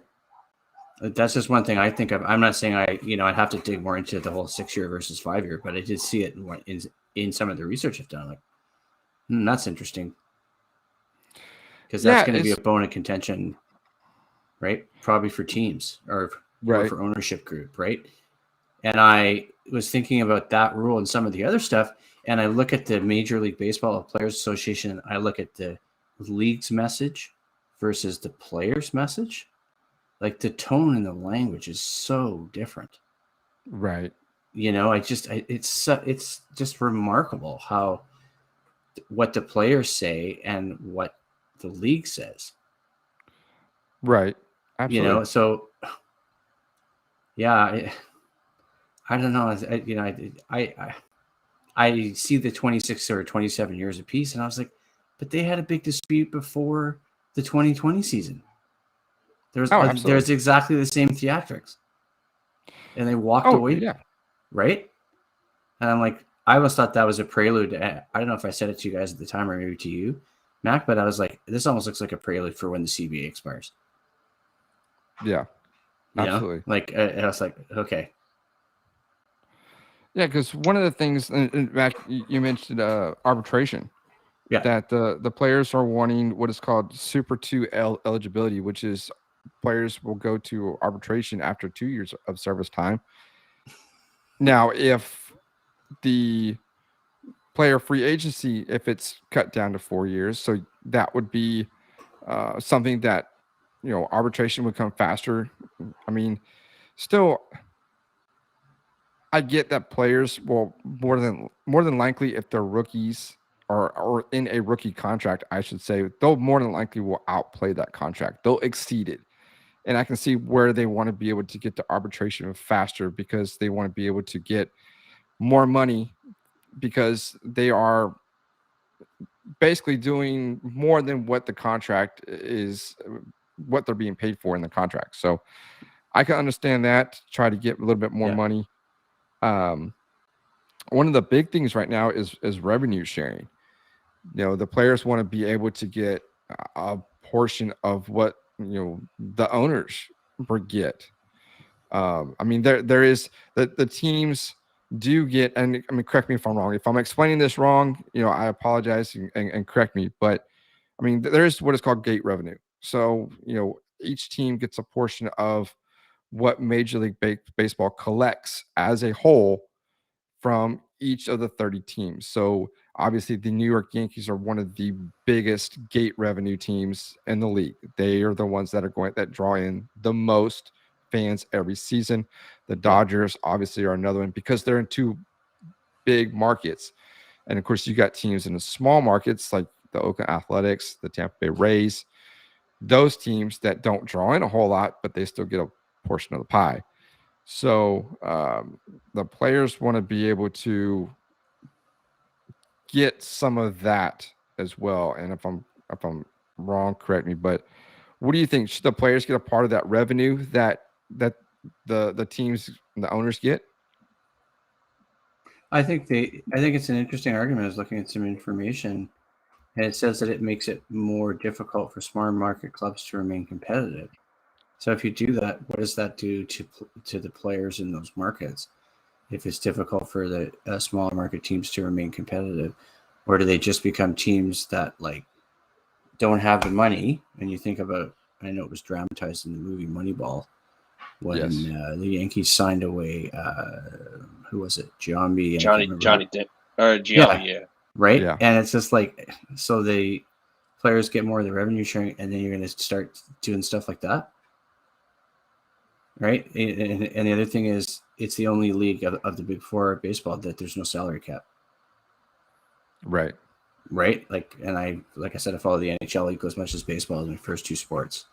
That's just one thing I think of. I'm not saying I'd have to dig more into the whole 6 year versus 5 year, but I did see it in some of the research I've done. Like, that's interesting, because that's going to be a bone of contention, right? Probably for teams or for ownership group, right? And I was thinking about that rule and some of the other stuff, and I look at the Major League Baseball Players Association. I look at the league's message versus the players' message. Like, the tone and the language is so different. Right. It's just remarkable how what the players say and what the league says. Right. Absolutely. So yeah, I don't know. I see the 26 or 27 years apiece, and I was like, but they had a big dispute before the 2020 season. There's exactly the same theatrics, and they walked away. Yeah. Right. And I'm like, I almost thought that was a prelude. I don't know if I said it to you guys at the time or maybe to you, Mac, but I was like, this almost looks like a prelude for when the CBA expires. Yeah. Absolutely. I was like, okay. Yeah, because one of the things, Mac, you mentioned arbitration. Yeah. That the players are wanting what is called Super 2 eligibility, which is players will go to arbitration after 2 years of service time. Now, if the player free agency, if it's cut down to 4 years, so that would be something that, arbitration would come faster. I mean, still, I get that players will more than likely, if they're rookies or in a rookie contract, I should say, they'll more than likely will outplay that contract. They'll exceed it. And I can see where they want to be able to get to arbitration faster because they want to be able to get more money because they are basically doing more than what the contract is, what they're being paid for in the contract. So I can understand that, try to get a little bit more money. One of the big things right now is revenue sharing. The players want to be able to get a portion of what, the owners get. I mean, there is the teams do get, and I mean, correct me if I'm wrong. If I'm explaining this wrong, I apologize and correct me. But I mean, there is what is called gate revenue. So, each team gets a portion of what Major League Baseball collects as a whole from each of the 30 teams. So obviously the New York Yankees are one of the biggest gate revenue teams in the league. They are the ones that draw in the most fans every season. The Dodgers obviously are another one because they're in two big markets. And of course you got teams in the small markets like the Oakland Athletics, the Tampa Bay Rays, those teams that don't draw in a whole lot, but they still get a portion of the pie. So the players want to be able to get some of that as well. And if I'm wrong, correct me. But what do you think? Should the players get a part of that revenue that the teams and the owners get? I think it's an interesting argument. I was looking at some information, and it says that it makes it more difficult for small market clubs to remain competitive. So if you do that, what does that do to the players in those markets? If it's difficult for the smaller market teams to remain competitive, or do they just become teams that don't have the money? And you think about, I know it was dramatized in the movie Moneyball when the Yankees signed away, who was it? Giambi. Johnny Depp. Yeah. Right. Yeah. And it's just so the players get more of the revenue sharing, and then you're going to start doing stuff like that. Right. And the other thing is, it's the only league of the big four of baseball that there's no salary cap. Right. And I said, I follow the NHL league as much as baseball as my first two sports.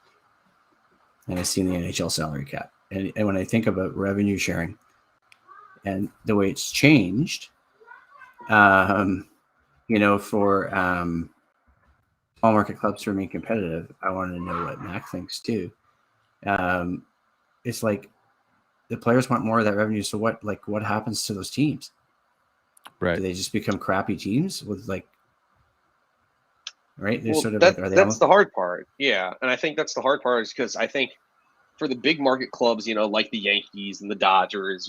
And I've seen the NHL salary cap. And when I think about revenue sharing and the way it's changed, for small market clubs to remain competitive, I want to know what Mac thinks too. It's the players want more of that revenue. So what happens to those teams? Right. Do they just become crappy teams with right? They're that's the hard part. Yeah. And I think that's the hard part is because I think for the big market clubs, like the Yankees and the Dodgers,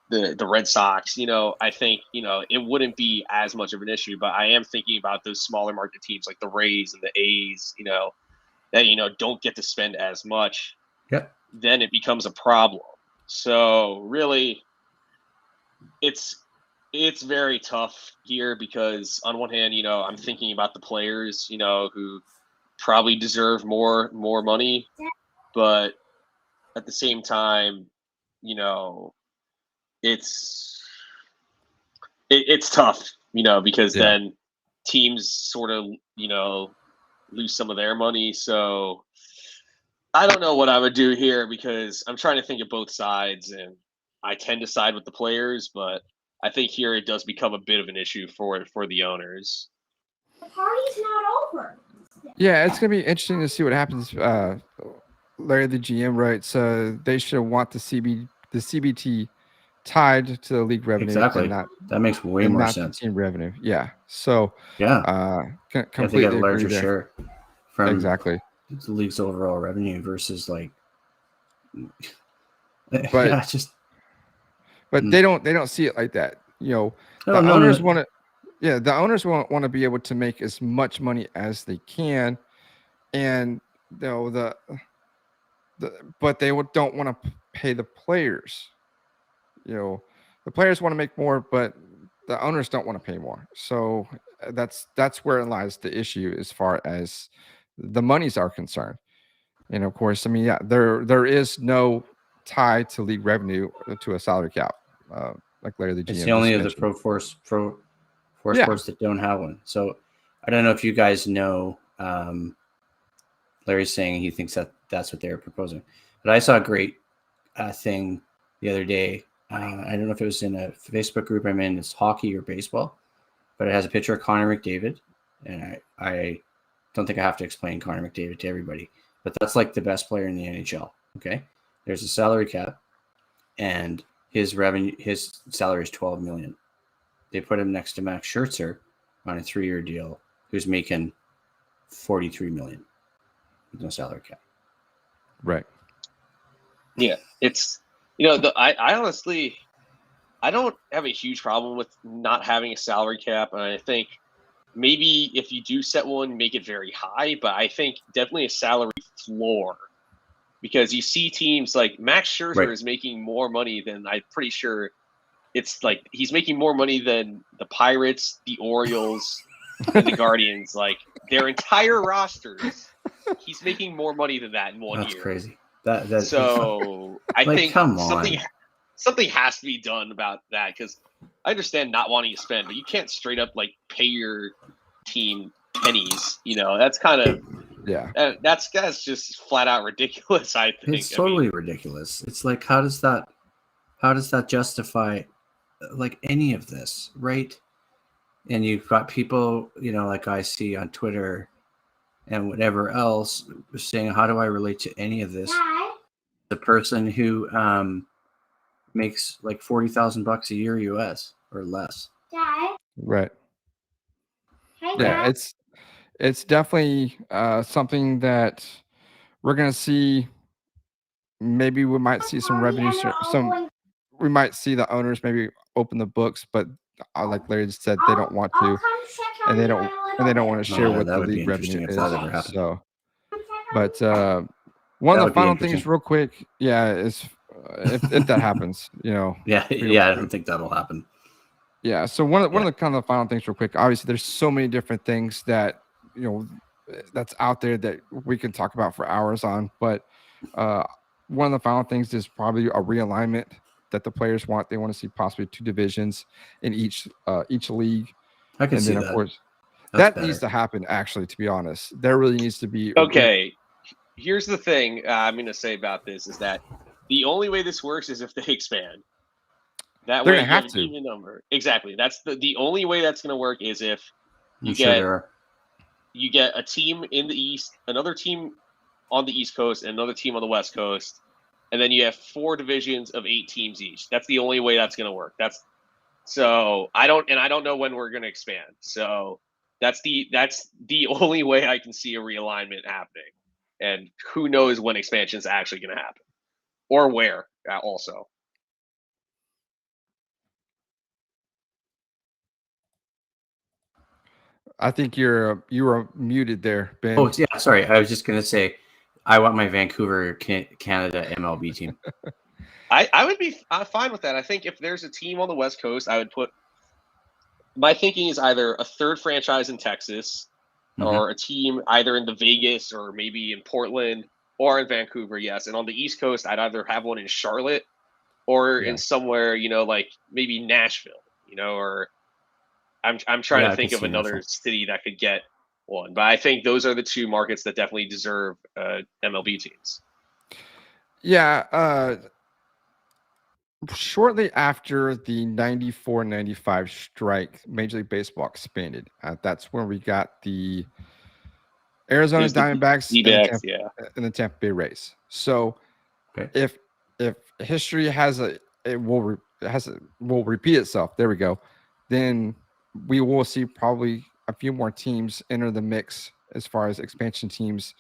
the Red Sox, I think, it wouldn't be as much of an issue, but I am thinking about those smaller market teams like the Rays and the A's, that, don't get to spend as much. Yep. Then it becomes a problem. So really it's very tough here because on one hand, I'm thinking about the players, who probably deserve more money, but at the same time, it's tough, because then teams sort of, lose some of their money. So I don't know what I would do here because I'm trying to think of both sides, and I tend to side with the players, but I think here it does become a bit of an issue for the owners. The party's not over. Yeah, it's gonna be interesting to see what happens. Larry, the GM, writes they should want the CBT tied to the league revenue. Exactly. That makes way more sense. Team revenue. Yeah. So they completely get a larger agree there. share from Exactly the league's overall revenue versus but but they don't see it like that. The owners want to the owners want to be able to make as much money as they can, and but they don't want to pay the players. The players want to make more, but the owners don't want to pay more. So that's where it lies the issue as far as the monies are concerned. And of course, I mean, there is no tie to league revenue to a salary cap, like Larry the GM. It's the only of the Pro for sports that don't have one. So I don't know if you guys know. Larry's saying he thinks that's what they're proposing, but I saw a great thing the other day. I don't know if it was in a Facebook group I'm in. It's hockey or baseball, but it has a picture of Connor McDavid, and I don't think I have to explain Connor McDavid to everybody, but that's like the best player in the NHL. Okay, there's a salary cap, and his salary is $12 million. They put him next to Max Scherzer on a 3-year deal, who's making $43 million with no salary cap. Right. Yeah, it's I honestly I don't have a huge problem with not having a salary cap, and I think maybe if you do set one, make it very high, but I think definitely a salary floor, because you see teams like Max Scherzer is making more money than, I'm pretty sure it's like he's making more money than the Pirates, the Orioles, and the Guardians. Like their entire rosters, he's making more money than that in one year. That's crazy. So I think come on. something has to be done about that, because I understand not wanting to spend, but you can't straight up like pay your team pennies. That's kind of that's just flat out ridiculous. I think it's totally ridiculous. It's like how does that justify like any of this, right? And you've got people, like I see on Twitter and whatever else saying, how do I relate to any of this? The person who makes like $40,000 a year US or less. Right. Yeah, it's definitely something that we're gonna see. Maybe we might see some revenue. We might see the owners maybe open the books, but like Larry just said, they don't want to, and they don't want to share what the league revenue is. So, but one of the final things, real quick, is if that happens, I don't think that'll happen. Yeah. So one of the kind of final things, real quick. Obviously, there's so many different things that that's out there that we can talk about for hours on. But one of the final things is probably a realignment that the players want. They want to see possibly 2 divisions in each league. I can see that. Of course, that needs to happen. Actually, to be honest, there really needs to be. Okay. Here's the thing I'm going to say about this is that the only way this works is if they expand. That way, you have an even number. Exactly. That's the only way that's going to work is if you get a team in the East, another team on the East Coast, and another team on the West Coast, and then you have 4 divisions of 8 teams each. That's the only way that's going to work. I don't know when we're going to expand. So that's the only way I can see a realignment happening. And who knows when expansion is actually going to happen, or where also. I think you were muted there, Ben. Oh yeah, sorry. I was just gonna say, I want my Vancouver, Canada MLB team. I would be fine with that. I think if there's a team on the West Coast, I would put. My thinking is either a third franchise in Texas, or a team either in the Vegas or maybe in Portland or in Vancouver. Yes, and on the East Coast, I'd either have one in Charlotte or in somewhere like maybe Nashville. Or. I'm trying to think of another city that could get one, but I think those are the 2 markets that definitely deserve MLB teams. Yeah. Shortly after the 94-95 strike, Major League Baseball expanded. That's when we got the Arizona Diamondbacks and the Tampa Bay Rays. So if history will repeat itself. There we go. Then we will see probably a few more teams enter the mix as far as expansion teams.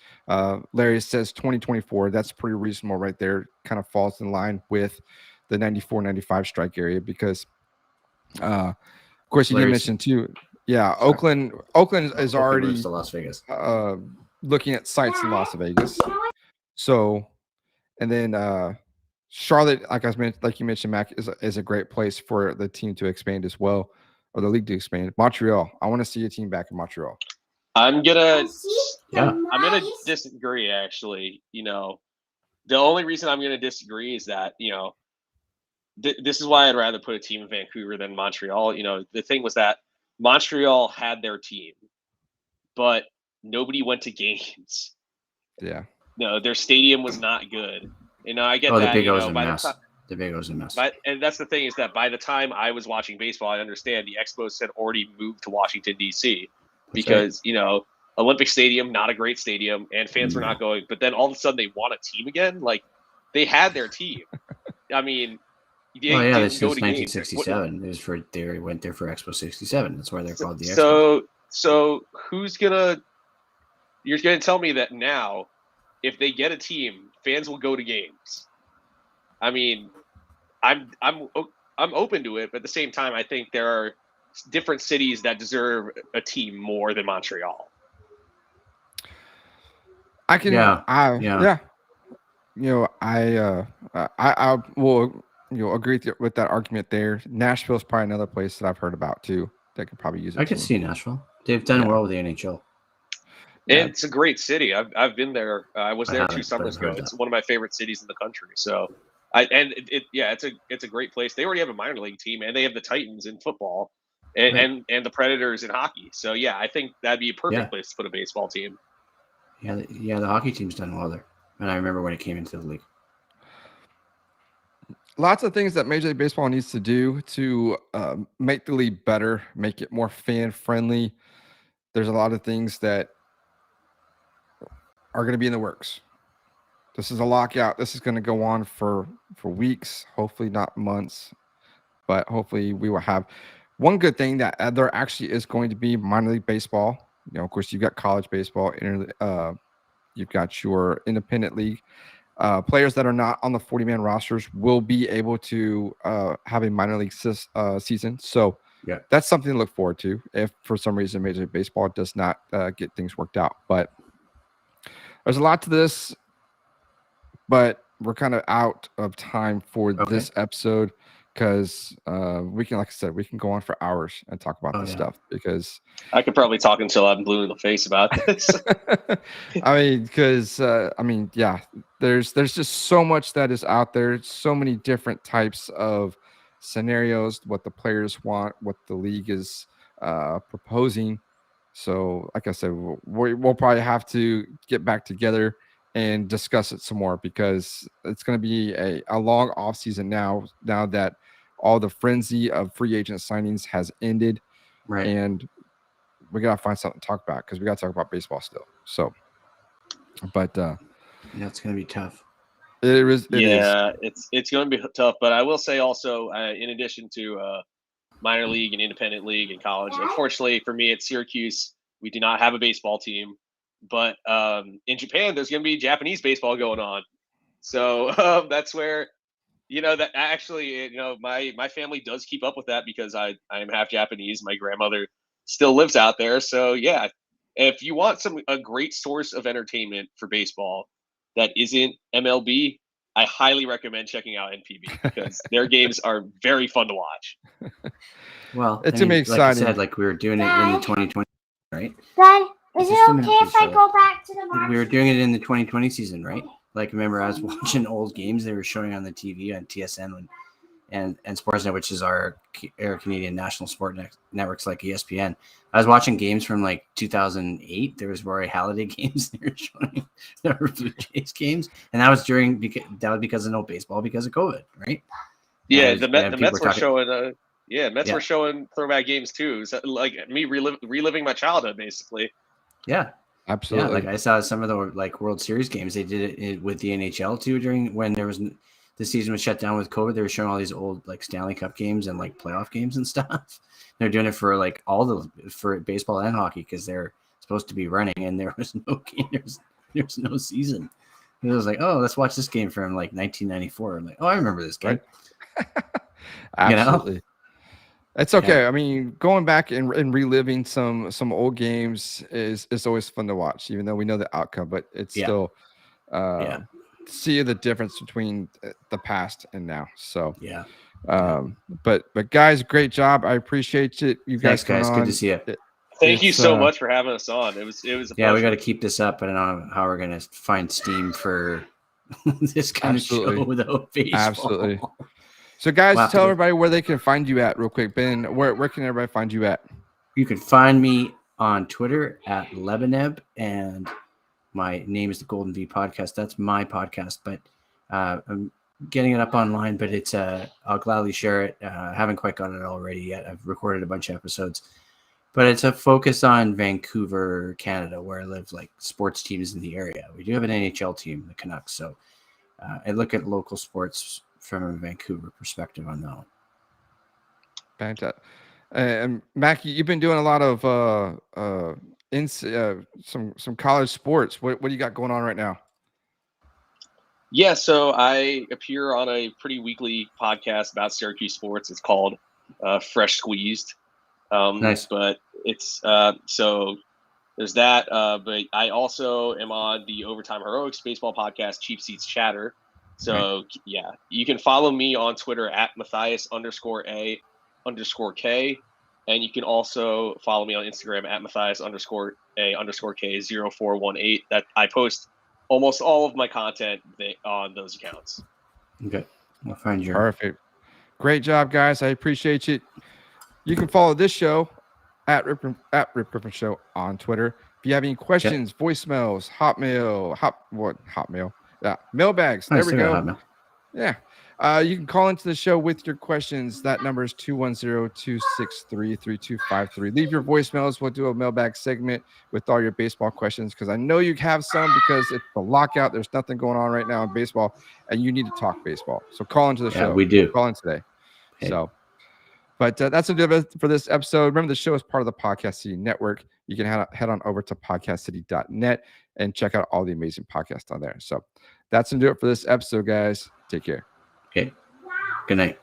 Larry says 2024. That's pretty reasonable right there. Kind of falls in line with the 94-95 strike area because, of course, you did mention too. Yeah, Oakland is already to Las Vegas. Looking at sites in Las Vegas. So, and then Charlotte, like you mentioned, Mac, is a great place for the team to expand as well. Or the league to expand. Montreal. I want to see a team back in Montreal. I'm gonna disagree. Actually, the only reason I'm gonna disagree is that this is why I'd rather put a team in Vancouver than Montreal. The thing was that Montreal had their team, but nobody went to games. Yeah. No, their stadium was not good. I get The that. Big O's a mess. The Big O's a mess. And that's the thing is that by the time I was watching baseball, I understand the Expos had already moved to Washington, D.C. because, Olympic Stadium, not a great stadium, and fans were not going. But then all of a sudden they want a team again. Like, they had their team. I mean, this was 1967. It was they went there for Expo 67. That's why they're called the Expos. So you're gonna tell me that now, if they get a team, fans will go to games. I mean, I'm open to it, but at the same time, I think there are different cities that deserve a team more than Montreal. I can. Yeah. I will agree with that argument there. Nashville's probably another place that I've heard about too that could probably use it. I could see Nashville. They've done well with the NHL. And it's a great city. I've been there. I was there 2 summers ago. It's one of my favorite cities in the country. So, it's a great place. They already have a minor league team, and they have the Titans in football, and the Predators in hockey. So yeah, I think that'd be a perfect place to put a baseball team. Yeah, the hockey team's done well there, and I remember when it came into the league. Lots of things that Major League Baseball needs to do to make the league better, make it more fan friendly. There's a lot of things that are going to be in the works. This is a lockout. This is going to go on for weeks, hopefully not months, but hopefully we will have one good thing that there actually is going to be minor league baseball. Of course, you've got college baseball, you've got your independent league. Players that are not on the 40-man rosters will be able to have a minor league season. So that's something to look forward to if for some reason Major League Baseball does not get things worked out. But there's a lot to this, but we're kind of out of time for this episode because we can, like I said, we can go on for hours and talk about this stuff because I could probably talk until I'm blue in the face about this. There's just so much that is out there. So many different types of scenarios, what the players want, what the league is proposing. So, like I said, we'll probably have to get back together and discuss it some more because it's going to be a long off season now that all the frenzy of free agent signings has ended. Right. And we got to find something to talk about because we got to talk about baseball still. So, but it's going to be tough. It is. It's going to be tough. But I will say also, in addition to minor league and independent league and college, unfortunately for me at Syracuse, we do not have a baseball team. But in Japan, there's going to be Japanese baseball going on. So that's where, that actually, my family does keep up with that because I am half Japanese. My grandmother still lives out there. So, yeah, if you want a great source of entertainment for baseball that isn't MLB, I highly recommend checking out NPB because their games are very fun to watch. Well, it's exciting. Like you said, like we were doing it in the 2020, right? Dad, is it okay if I go back to the box? We were doing it in the 2020 season, right? Like, remember, I was watching old games they were showing on the TV on TSN and Sportsnet, which is our Canadian national sport networks like ESPN. I was watching games from like 2008. There was Rory Halladay games they were showing. There were Blue Jays games, and that was because of no baseball because of COVID, right? Yeah, the Mets were showing. Mets were showing throwback games too. So, like me reliving my childhood, basically. Yeah, absolutely. Yeah, like I saw some of the World Series games. They did it with the NHL too during when there was the season was shut down with COVID. They were showing all these old Stanley Cup games and playoff games and stuff. They're doing it for for baseball and hockey because they're supposed to be running and there was no game. There's no season. And it was like, oh, let's watch this game from 1994. I'm like, oh, I remember this game. Right. Absolutely. It's okay. Yeah. I mean, going back and reliving some old games is always fun to watch, even though we know the outcome. But it's still see the difference between the past and now. So but guys, great job. I appreciate it. You guys, guys, good to see you. Thank you so much for having us on. It was a pleasure. We got to keep this up. I don't know how we're gonna find steam for this kind of show without baseball. Absolutely. So, guys, tell everybody where they can find you at real quick. Ben, where can everybody find you at? You can find me on Twitter at Lebaneb, and my name is the Golden V Podcast. That's my podcast, but I'm getting it up online, but it's I'll gladly share it. Haven't quite got it already yet. I've recorded a bunch of episodes, but it's a focus on Vancouver, Canada, where I live, like sports teams in the area. We do have an NHL team, the Canucks, so I look at local sports from a Vancouver perspective on that one. Fantastic. And Mackie, you've been doing a lot of some college sports. What do you got going on right now? Yeah, so I appear on a pretty weekly podcast about Syracuse sports. It's called Fresh Squeezed. Nice. But it's so there's that. But I also am on the Overtime Heroics baseball podcast, Cheap Seats Chatter. So yeah, you can follow me on Twitter at Matthias_A_K, and you can also follow me on Instagram at Matthias_A_K0418. That I post almost all of my content on those accounts. Okay, I'll find you. Perfect. Great job, guys. I appreciate you. You can follow this show at Rip Griffin Show on Twitter. If you have any questions, voicemails, Hotmail. Yeah, mailbags. There we go. Yeah. You can call into the show with your questions. That number is 210-263-3253. Leave your voicemails. We'll do a mailbag segment with all your baseball questions, because I know you have some, because it's the lockout. There's nothing going on right now in baseball, and you need to talk baseball. So call into the show. We do. Call in today. Hey. So, but that's it for this episode. Remember, the show is part of the Podcast City Network. You can head on over to podcastcity.net and check out all the amazing podcasts on there. So that's going to do it for this episode, guys. Take care. Okay. Good night.